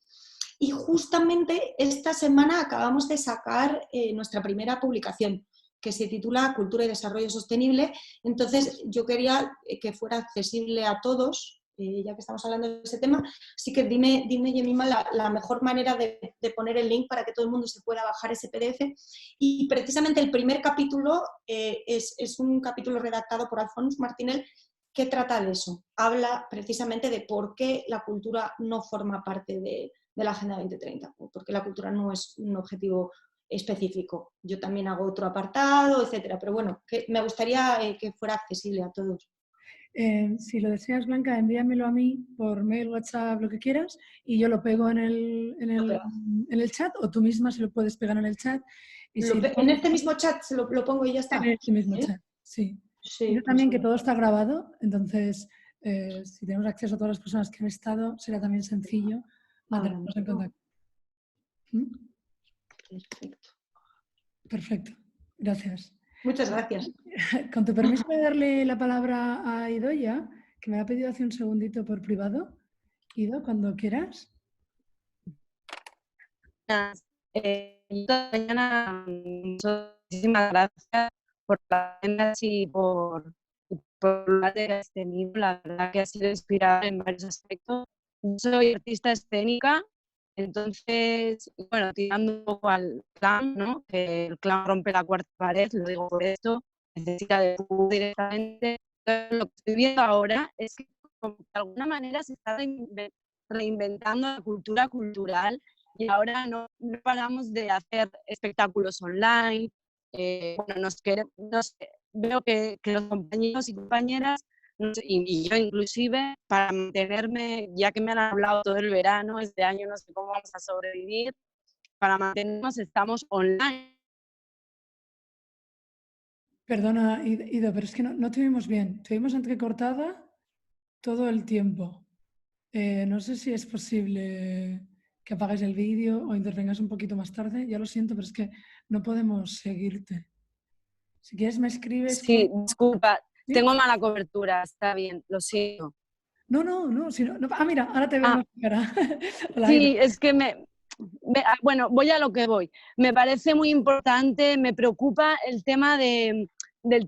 y justamente esta semana acabamos de sacar nuestra primera publicación, que se titula Cultura y Desarrollo Sostenible. Entonces yo quería que fuera accesible a todos, ya que estamos hablando de ese tema. Así que dime Jemima, la mejor manera de poner el link para que todo el mundo se pueda bajar ese PDF. Y precisamente el primer capítulo es un capítulo redactado por Alfonso Martinel que trata de eso. Habla precisamente de por qué la cultura no forma parte de la Agenda 2030, porque la cultura no es un objetivo específico. Yo también hago otro apartado, etcétera, pero bueno, que me gustaría que fuera accesible a todos. Si lo deseas, Blanca, envíamelo a mí por mail, WhatsApp, lo que quieras, y yo lo pego en el chat, o tú misma se lo puedes pegar en el chat. Y En este mismo chat se lo pongo y ya está. En este mismo chat, sí. Sí, Yo también que todo está grabado, entonces si tenemos acceso a todas las personas que han estado, será también sencillo mantenernos en contacto. Perfecto. Perfecto, gracias. Muchas gracias. Con tu permiso voy a darle la palabra a Idoia, que me ha pedido hace un segundito por privado. Ido, cuando quieras. Muchísimas gracias por la agenda y por la que has tenido. La verdad que ha sido inspirador en varios aspectos. Yo soy artista escénica, entonces, bueno, tirando un poco al clown, ¿no? Que el clown rompe la cuarta pared, lo digo por esto, necesita de público directamente. Entonces, lo que estoy viendo ahora es que de alguna manera se está reinventando la cultura cultural y ahora no paramos de hacer espectáculos online. Bueno, veo que los compañeros y compañeras, y yo inclusive, para mantenerme, ya que me han hablado todo el verano, este año no sé cómo vamos a sobrevivir, para mantenernos estamos online. Perdona, Ido, pero es que no te oímos bien. Te oímos entrecortada todo el tiempo. No sé si es posible que apagues el vídeo o intervengas un poquito más tarde. Ya lo siento, pero es que no podemos seguirte. Si quieres me escribes... Sí, disculpa, ¿sí? Tengo mala cobertura, está bien, lo siento. No. Mira, ahora te veo más cara. Sí, es que bueno, voy a lo que voy. Me parece muy importante, me preocupa el tema del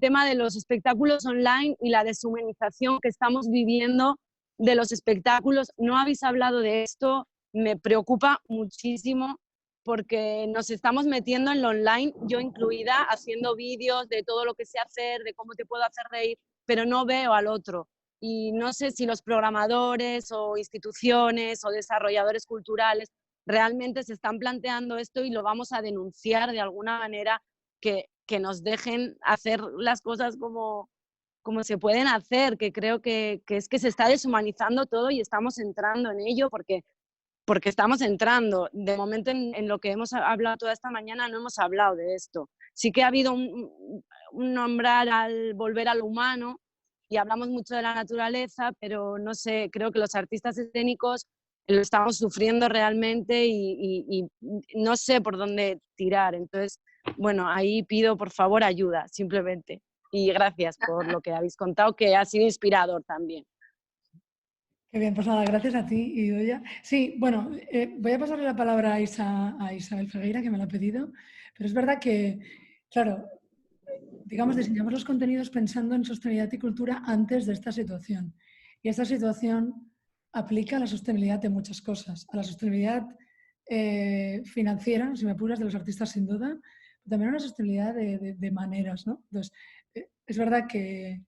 tema de los espectáculos online y la deshumanización que estamos viviendo de los espectáculos. No habéis hablado de esto, me preocupa muchísimo porque nos estamos metiendo en lo online, yo incluida, haciendo vídeos de todo lo que sé hacer, de cómo te puedo hacer reír, pero no veo al otro. Y no sé si los programadores o instituciones o desarrolladores culturales realmente se están planteando esto y lo vamos a denunciar de alguna manera, que nos dejen hacer las cosas como se pueden hacer, que creo que es que se está deshumanizando todo y estamos entrando en ello porque estamos entrando. De momento en lo que hemos hablado toda esta mañana no hemos hablado de esto. Sí que ha habido un nombrar al volver a lo humano y hablamos mucho de la naturaleza, pero no sé, creo que los artistas escénicos lo estamos sufriendo realmente y no sé por dónde tirar. Entonces, bueno, ahí pido por favor ayuda, simplemente. Y gracias por lo que habéis contado, que ha sido inspirador también. Qué bien, pues nada, gracias a ti, Idoia. Sí, bueno, voy a pasarle la palabra a Isabel Ferreira, que me la ha pedido, pero es verdad que, claro, digamos, diseñamos los contenidos pensando en sostenibilidad y cultura antes de esta situación. Y esta situación aplica a la sostenibilidad de muchas cosas, a la sostenibilidad financiera, si me apuras, de los artistas sin duda, pero también a la sostenibilidad de maneras, ¿no? Entonces, es verdad que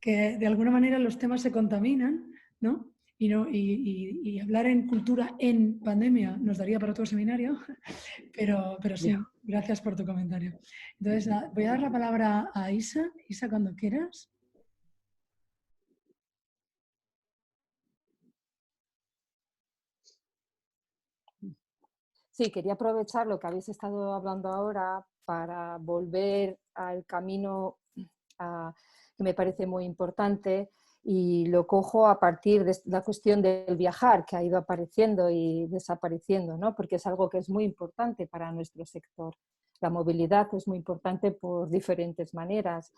de alguna manera los temas se contaminan, ¿no? Y hablar en cultura en pandemia nos daría para otro seminario, pero sí, gracias por tu comentario. Entonces, voy a dar la palabra a Isa. Isa, cuando quieras. Sí, quería aprovechar lo que habéis estado hablando ahora para volver al camino que me parece muy importante, y lo cojo a partir de la cuestión del viajar, que ha ido apareciendo y desapareciendo, ¿no? Porque es algo que es muy importante para nuestro sector. La movilidad es muy importante por diferentes maneras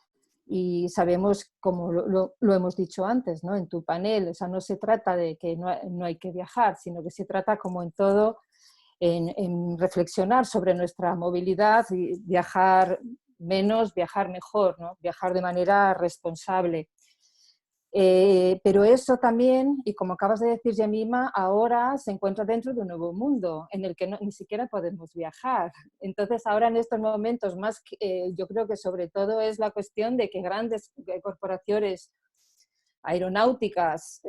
y sabemos, como lo hemos dicho antes, ¿no? En tu panel, o sea, no se trata de que no hay que viajar, sino que se trata, como en todo, en reflexionar sobre nuestra movilidad y viajar menos, viajar mejor, ¿no? Viajar de manera responsable. Pero eso también, y como acabas de decir, Yemima, ahora se encuentra dentro de un nuevo mundo en el que ni siquiera podemos viajar. Entonces, ahora en estos momentos, yo creo que sobre todo es la cuestión de que grandes corporaciones aeronáuticas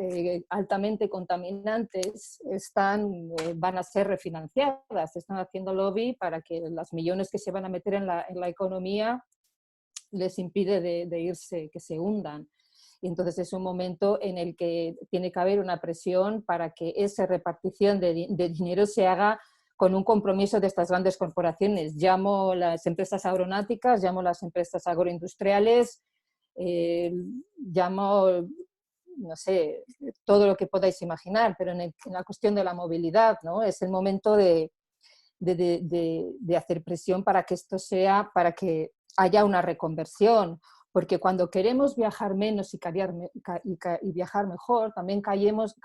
altamente contaminantes van a ser refinanciadas, están haciendo lobby para que los millones que se van a meter en la economía les impide de irse, que se hundan. Y entonces es un momento en el que tiene que haber una presión para que esa repartición de dinero se haga con un compromiso de estas grandes corporaciones. Llamo las empresas aeronáuticas, llamo las empresas agroindustriales, llamo, no sé, todo lo que podáis imaginar, pero en la cuestión de la movilidad, ¿no? Es el momento de hacer presión para que esto sea, para que haya una reconversión. Porque cuando queremos viajar menos y viajar mejor, también caímos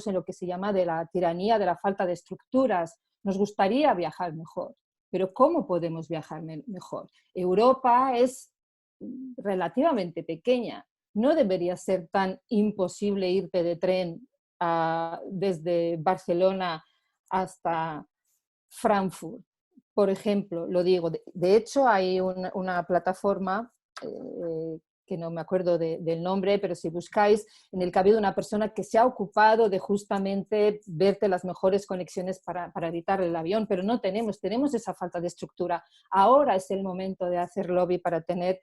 en lo que se llama de la tiranía de la falta de estructuras. Nos gustaría viajar mejor, pero ¿cómo podemos viajar mejor? Europa es relativamente pequeña. No debería ser tan imposible irte de tren desde Barcelona hasta Frankfurt, por ejemplo, lo digo. De hecho, hay una plataforma que no me acuerdo del nombre, pero si buscáis, en el que ha habido una persona que se ha ocupado de justamente verte las mejores conexiones para evitar el avión, pero no tenemos esa falta de estructura. Ahora es el momento de hacer lobby para tener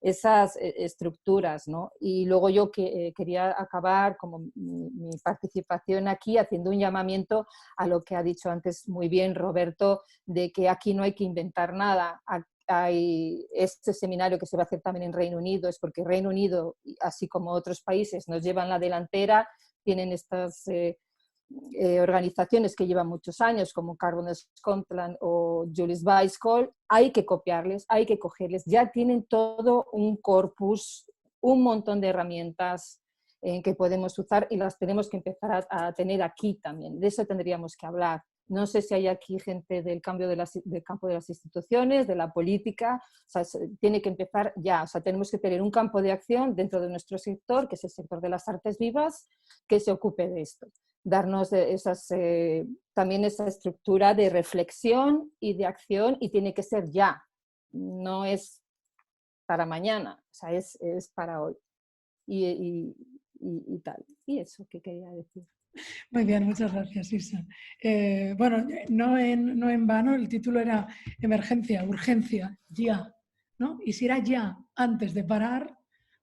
esas estructuras, ¿no? Y luego yo quería acabar como mi participación aquí haciendo un llamamiento a lo que ha dicho antes muy bien Roberto, de que aquí no hay que inventar nada. Hay este seminario que se va a hacer también en Reino Unido, es porque Reino Unido, así como otros países, nos llevan la delantera, tienen estas organizaciones que llevan muchos años, como Carbon Scotland o Julius Bicycle, hay que copiarles, hay que cogerles, ya tienen todo un corpus, un montón de herramientas que podemos usar y las tenemos que empezar a tener aquí también, de eso tendríamos que hablar. No sé si hay aquí gente del campo de las instituciones, de la política, o sea, tiene que empezar ya, o sea, tenemos que tener un campo de acción dentro de nuestro sector, que es el sector de las artes vivas, que se ocupe de esto, darnos también esa estructura de reflexión y de acción, y tiene que ser ya, no es para mañana, o sea, es para hoy, y tal, y eso que quería decir. Muy bien, muchas gracias, Isa. Bueno, no en vano, el título era Emergencia, Urgencia, Ya, ¿no? Y si era ya antes de parar,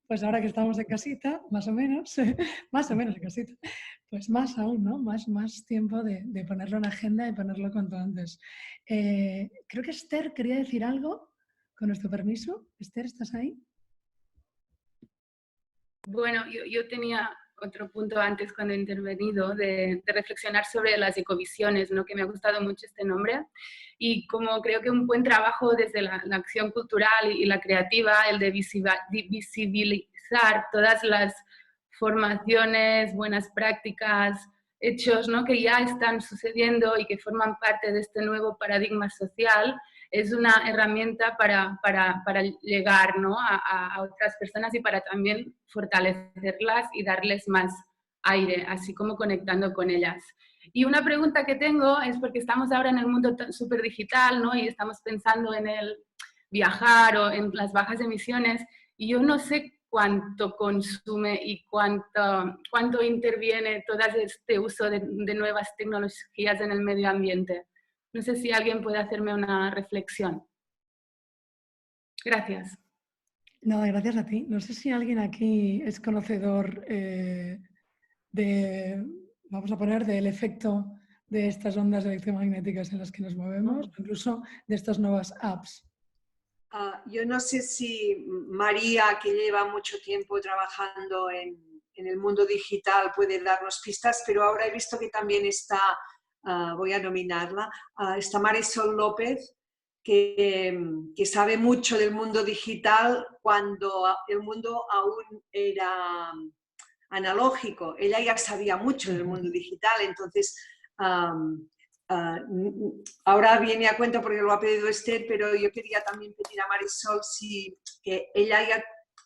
pues ahora que estamos en casita, más o menos en casita, pues más aún, ¿no? Más tiempo de ponerlo en agenda y ponerlo cuanto antes. Creo que Esther quería decir algo, con nuestro permiso. Esther, ¿estás ahí? Bueno, yo tenía otro punto antes cuando he intervenido de reflexionar sobre las ecovisiones, ¿no? Que me ha gustado mucho este nombre, y como creo que un buen trabajo desde la acción cultural y la creativa, el de visibilizar todas las formaciones, buenas prácticas, hechos, ¿no? Que ya están sucediendo y que forman parte de este nuevo paradigma social, es una herramienta para llegar, ¿no? a otras personas y para también fortalecerlas y darles más aire, así como conectando con ellas. Y una pregunta que tengo es porque estamos ahora en el mundo súper digital, ¿no? Y estamos pensando en el viajar o en las bajas emisiones, y yo no sé cuánto consume y cuánto interviene todo este uso de nuevas tecnologías en el medio ambiente. No sé si alguien puede hacerme una reflexión. Gracias. Nada, gracias a ti. No sé si alguien aquí es conocedor vamos a poner, del efecto de estas ondas electromagnéticas en las que nos movemos, incluso de estas nuevas apps. Yo no sé si María, que lleva mucho tiempo trabajando en el mundo digital, puede darnos pistas, pero ahora he visto que también está, voy a nominarla, está Marisol López, que sabe mucho del mundo digital cuando el mundo aún era analógico. Ella ya sabía mucho del mundo digital, entonces ahora viene a cuenta porque lo ha pedido Esther, pero yo quería también pedir a Marisol que ella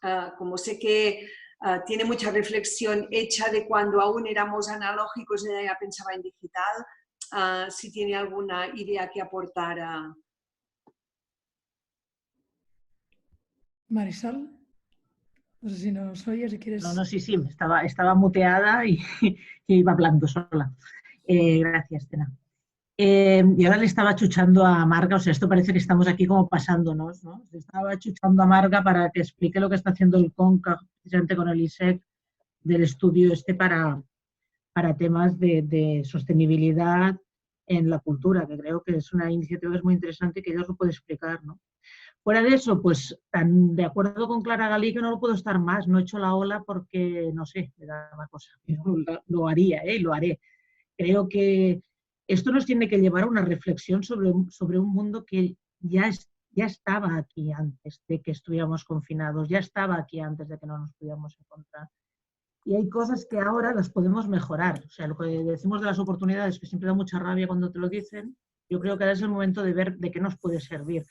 ya, como sé que tiene mucha reflexión hecha de cuando aún éramos analógicos y ella pensaba en digital. Si tiene alguna idea que aportar. Marisol, no sé si nos oyes, si quieres... No, sí, estaba muteada y iba hablando sola. Gracias, Tena. Y ahora le estaba chuchando a Marga, o sea, esto parece que estamos aquí como pasándonos, ¿no? Le estaba chuchando a Marga para que explique lo que está haciendo el CONCA, precisamente con el ISEC, del estudio para temas de sostenibilidad en la cultura, que creo que es una iniciativa que es muy interesante y que ella os lo puede explicar, ¿no? Fuera de eso, pues tan de acuerdo con Clara Galí que no lo puedo estar más, no he hecho la ola porque, no sé, me da una cosa, lo haría, y lo haré. Creo que esto nos tiene que llevar a una reflexión sobre un mundo que ya estaba aquí antes de que estuviéramos confinados, ya estaba aquí antes de que no nos pudiéramos encontrar. Y hay cosas que ahora las podemos mejorar. O sea, lo que decimos de las oportunidades, que siempre da mucha rabia cuando te lo dicen, yo creo que ahora es el momento de ver de qué nos puede servir.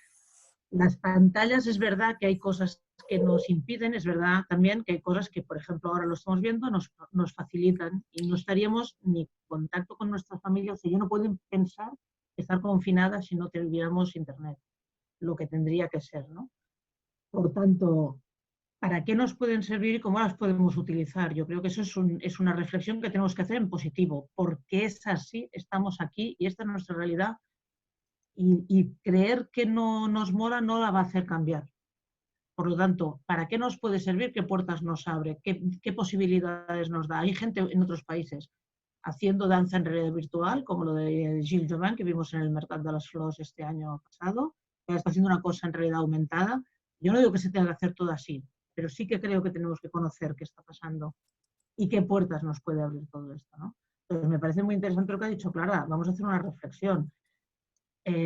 Las pantallas, es verdad que hay cosas que nos impiden, es verdad también que hay cosas que, por ejemplo, ahora lo estamos viendo, nos facilitan y no estaríamos ni en contacto con nuestra familia. O sea, yo no puedo pensar estar confinada si no tuviéramos internet, lo que tendría que ser, ¿no? Por tanto, ¿para qué nos pueden servir y cómo las podemos utilizar? Yo creo que eso es una reflexión que tenemos que hacer en positivo, porque es así, estamos aquí y esta es nuestra realidad. Y creer que no nos mola no la va a hacer cambiar. Por lo tanto, ¿para qué nos puede servir? ¿Qué puertas nos abre? ¿Qué posibilidades nos da? Hay gente en otros países haciendo danza en realidad virtual, como lo de Gilles Jovin, que vimos en el Mercat de las Flors este año pasado, que está haciendo una cosa en realidad aumentada. Yo no digo que se tenga que hacer todo así, pero sí que creo que tenemos que conocer qué está pasando y qué puertas nos puede abrir todo esto, ¿no? Entonces, me parece muy interesante lo que ha dicho Clara. Vamos a hacer una reflexión.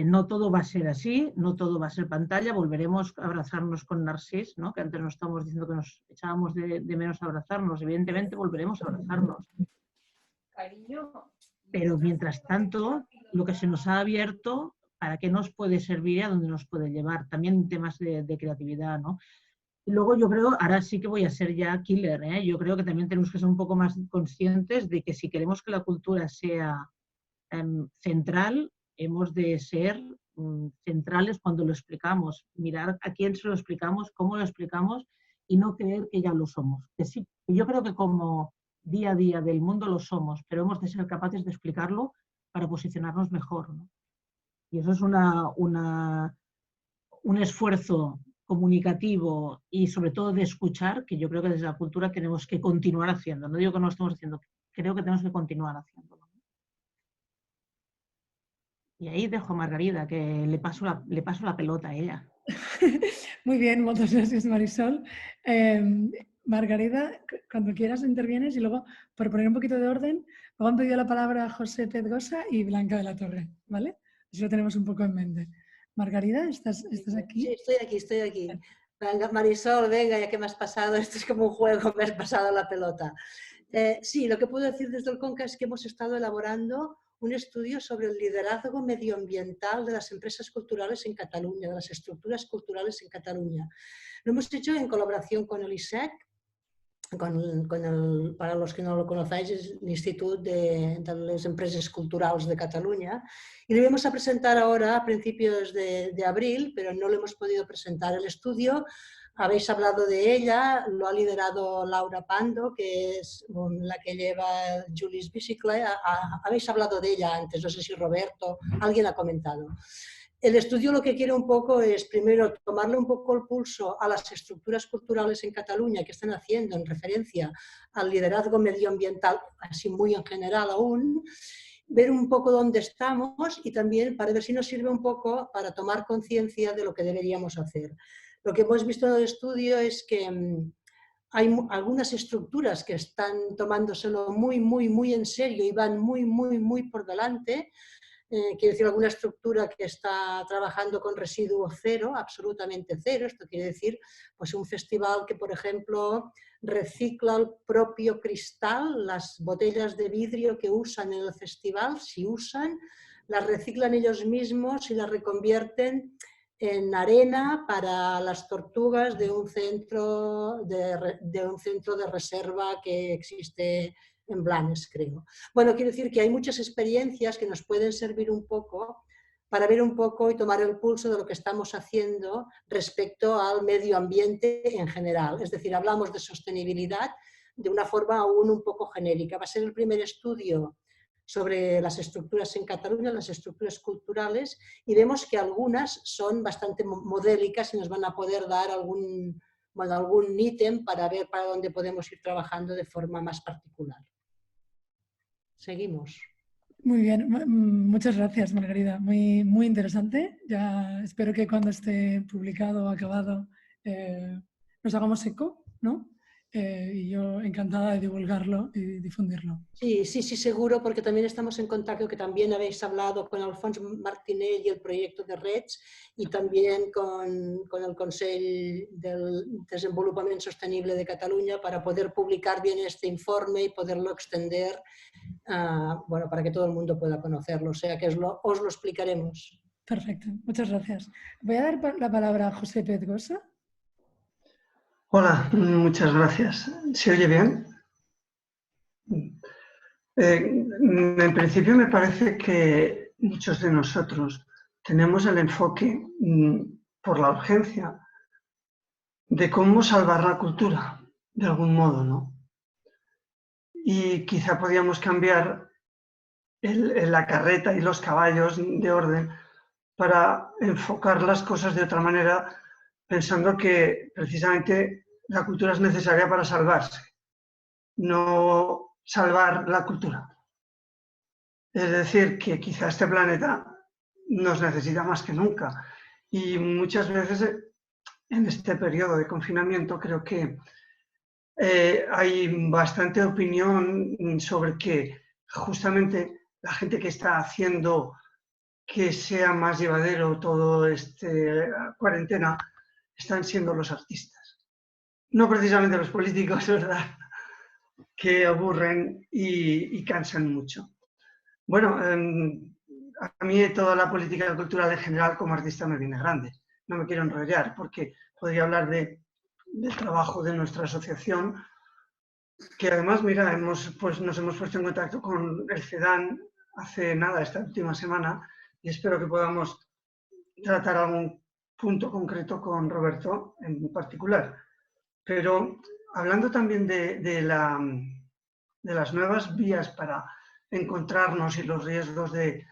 No todo va a ser así, no todo va a ser pantalla, volveremos a abrazarnos con Narcís, ¿no? Que antes nos estábamos diciendo que nos echábamos de menos a abrazarnos, evidentemente volveremos a abrazarnos. Pero mientras tanto, lo que se nos ha abierto, ¿para qué nos puede servir y a dónde nos puede llevar? También en temas de creatividad, ¿no? Y luego yo creo, ahora sí que voy a ser ya killer, ¿eh? Yo creo que también tenemos que ser un poco más conscientes de que si queremos que la cultura sea central, hemos de ser centrales cuando lo explicamos, mirar a quién se lo explicamos, cómo lo explicamos y no creer que ya lo somos. Que sí, yo creo que como día a día del mundo lo somos, pero hemos de ser capaces de explicarlo para posicionarnos mejor, ¿no? Y eso es un esfuerzo comunicativo y sobre todo de escuchar, que yo creo que desde la cultura tenemos que continuar haciendo. No digo que no lo estemos haciendo, creo que tenemos que continuar haciéndolo. Y ahí dejo a Margarida, que le paso la pelota a ella. Muy bien, muchas gracias, Marisol. Margarida, cuando quieras intervienes y luego, por poner un poquito de orden, luego han pedido la palabra José Pedgosa y Blanca de la Torre, ¿vale? Así lo tenemos un poco en mente. Margarida, ¿estás aquí? Sí, estoy aquí. Venga, Marisol, venga, ya que me has pasado, esto es como un juego, me has pasado la pelota. Sí, lo que puedo decir desde el CONCA es que hemos estado elaborando un estudio sobre el liderazgo medioambiental de las empresas culturales en Cataluña, de las estructuras culturales en Cataluña. Lo hemos hecho en colaboración con el ISEC, para los que no lo conocéis, es el Instituto de las Empresas Culturales de Cataluña, y lo íbamos a presentar ahora a principios de abril, pero no lo hemos podido presentar. El estudio, habéis hablado de ella, lo ha liderado Laura Pando, que es la que lleva Julis Bicicle. Habéis hablado de ella antes, no sé si Roberto, alguien ha comentado. El estudio lo que quiere un poco es, primero, tomarle un poco el pulso a las estructuras culturales en Cataluña que están haciendo en referencia al liderazgo medioambiental, así muy en general aún, ver un poco dónde estamos y también para ver si nos sirve un poco para tomar conciencia de lo que deberíamos hacer. Lo que hemos visto en el estudio es que hay algunas estructuras que están tomándoselo muy en serio y van muy por delante. Quiere decir alguna estructura que está trabajando con residuo cero, absolutamente cero. Esto quiere decir pues un festival que, por ejemplo, recicla el propio cristal, las botellas de vidrio que usan en el festival, si usan, las reciclan ellos mismos y las reconvierten en arena para las tortugas de un centro de reserva que existe en Blanes, creo. Bueno, quiero decir que hay muchas experiencias que nos pueden servir un poco para ver un poco y tomar el pulso de lo que estamos haciendo respecto al medio ambiente en general. Es decir, hablamos de sostenibilidad de una forma aún un poco genérica. Va a ser el primer estudio sobre las estructuras en Cataluña, las estructuras culturales, y vemos que algunas son bastante modélicas y nos van a poder dar algún ítem para ver para dónde podemos ir trabajando de forma más particular. Seguimos. Muy bien, muchas gracias, Margarida. Muy interesante. Ya espero que cuando esté publicado o acabado nos hagamos eco, ¿no? Y yo encantada de divulgarlo y difundirlo. Sí, seguro, porque también estamos en contacto, que también habéis hablado con Alfons Martinell y el proyecto de REDS, y también con el Consell del Desenvolupament Sostenible de Cataluña, para poder publicar bien este informe y poderlo extender, bueno, para que todo el mundo pueda conocerlo. O sea que os lo explicaremos. Perfecto, muchas gracias. Voy a dar la palabra a José Pedrosa. Hola, muchas gracias. ¿Se oye bien? En principio me parece que muchos de nosotros tenemos el enfoque por la urgencia de cómo salvar la cultura, de algún modo, ¿no? Y quizá podíamos cambiar la carreta y los caballos de orden para enfocar las cosas de otra manera, pensando que precisamente la cultura es necesaria para salvarse, no salvar la cultura. Es decir, que quizá este planeta nos necesita más que nunca. Y muchas veces en este periodo de confinamiento creo que hay bastante opinión sobre que justamente la gente que está haciendo que sea más llevadero todo cuarentena están siendo los artistas. No precisamente los políticos, ¿verdad?, que aburren y cansan mucho. Bueno, a mí toda la política cultural en general como artista me viene grande. No me quiero enrollar porque podría hablar del trabajo de nuestra asociación, que además, mira, nos hemos puesto en contacto con el CEDAN hace nada, esta última semana, y espero que podamos tratar algún punto concreto con Roberto en particular. Pero hablando también de las nuevas vías para encontrarnos y los riesgos de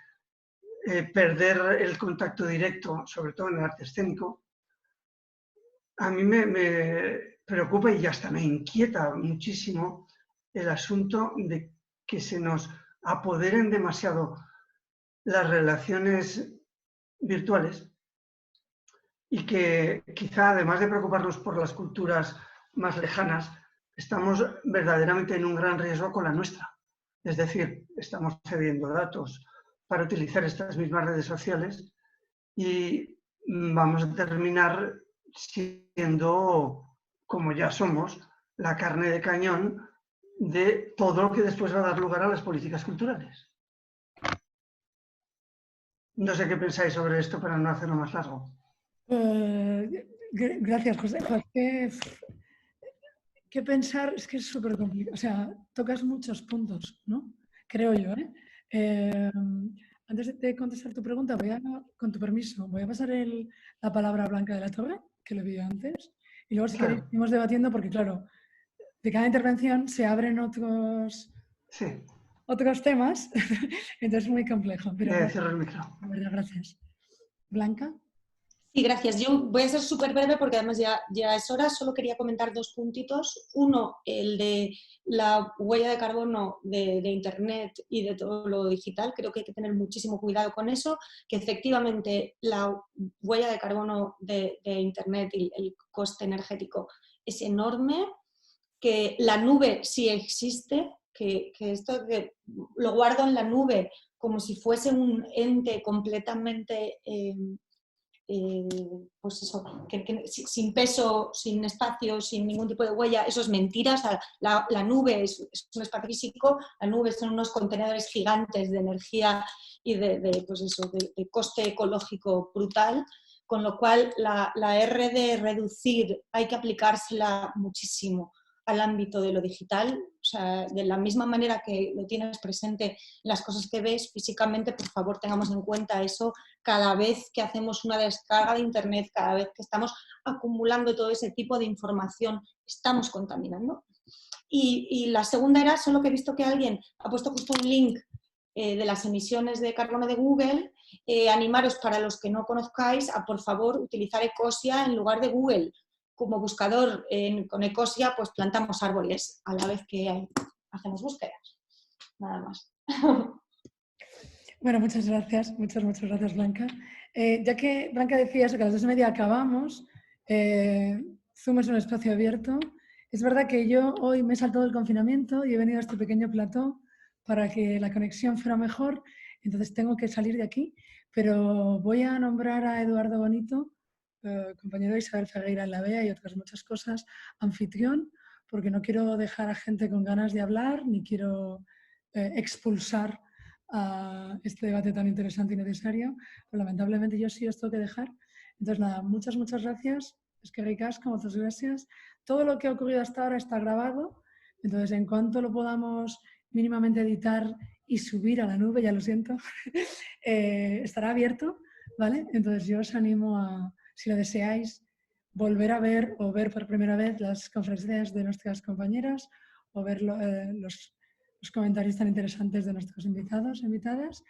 perder el contacto directo, sobre todo en el arte escénico, a mí me preocupa y hasta me inquieta muchísimo el asunto de que se nos apoderen demasiado las relaciones virtuales y que quizá, además de preocuparnos por las culturas más lejanas, estamos verdaderamente en un gran riesgo con la nuestra. Es decir, estamos cediendo datos para utilizar estas mismas redes sociales y vamos a terminar siendo, como ya somos, la carne de cañón de todo lo que después va a dar lugar a las políticas culturales. No sé qué pensáis sobre esto para no hacerlo más largo. Gracias, José. ¿Qué pensar? Es que es súper complicado. O sea, tocas muchos puntos, ¿no? Creo yo, ¿eh? Antes de contestar tu pregunta, con tu permiso, voy a pasar la palabra a Blanca de la Torre, que lo vi antes, y luego si queréis seguimos debatiendo, porque claro, de cada intervención se abren otros temas, entonces es muy complejo. Pero cierro el micro. Gracias. Blanca. Sí, gracias. Yo voy a ser súper breve porque además ya es hora. Solo quería comentar dos puntitos. Uno, el de la huella de carbono de Internet y de todo lo digital. Creo que hay que tener muchísimo cuidado con eso, que efectivamente la huella de carbono de Internet y el coste energético es enorme, que la nube sí existe, que esto que lo guardo en la nube como si fuese un ente completamente... pues eso, sin peso, sin espacio, sin ningún tipo de huella, eso es mentira. O sea, la nube es un espacio físico, la nube son unos contenedores gigantes de energía y de coste ecológico brutal, con lo cual la R de reducir hay que aplicársela muchísimo al ámbito de lo digital, o sea, de la misma manera que lo tienes presente en las cosas que ves físicamente, por favor tengamos en cuenta eso cada vez que hacemos una descarga de internet, cada vez que estamos acumulando todo ese tipo de información, estamos contaminando. Y la segunda era, solo que he visto que alguien ha puesto justo un link de las emisiones de carbono de Google, animaros para los que no conozcáis a por favor utilizar Ecosia en lugar de Google. Como buscador con Ecosia pues plantamos árboles a la vez que hacemos búsquedas. Nada más. Bueno, muchas gracias, muchas gracias Blanca. Ya que Blanca decía eso, que a las 2:30 acabamos, Zoom es un espacio abierto. Es verdad que yo hoy me he saltado el confinamiento y he venido a este pequeño plató para que la conexión fuera mejor, entonces tengo que salir de aquí, pero voy a nombrar a Eduardo Bonito, compañero de Isabel Ferreira en la BEA y otras muchas cosas, anfitrión, porque no quiero dejar a gente con ganas de hablar, ni quiero expulsar a este debate tan interesante y necesario, pero lamentablemente yo sí os tengo que dejar. Entonces nada, muchas gracias, es que ricasco, muchas gracias. Todo lo que ha ocurrido hasta ahora está grabado, entonces en cuanto lo podamos mínimamente editar y subir a la nube, ya lo siento, estará abierto, ¿vale? Entonces yo os animo a, si lo deseáis, volver a ver o ver por primera vez las conferencias de nuestras compañeras o ver los comentarios tan interesantes de nuestros invitados e invitadas.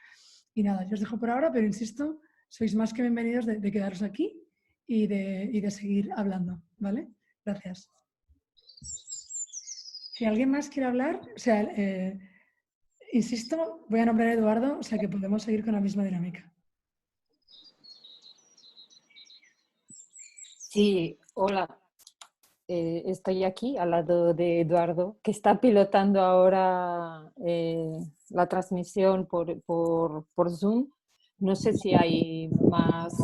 Y nada, yo os dejo por ahora, pero insisto, sois más que bienvenidos de quedaros aquí y de seguir hablando, ¿vale? Gracias. Si alguien más quiere hablar, o sea, insisto, voy a nombrar a Eduardo, o sea que podemos seguir con la misma dinámica. Sí, hola. Estoy aquí al lado de Eduardo, que está pilotando ahora la transmisión por Zoom. No sé si hay más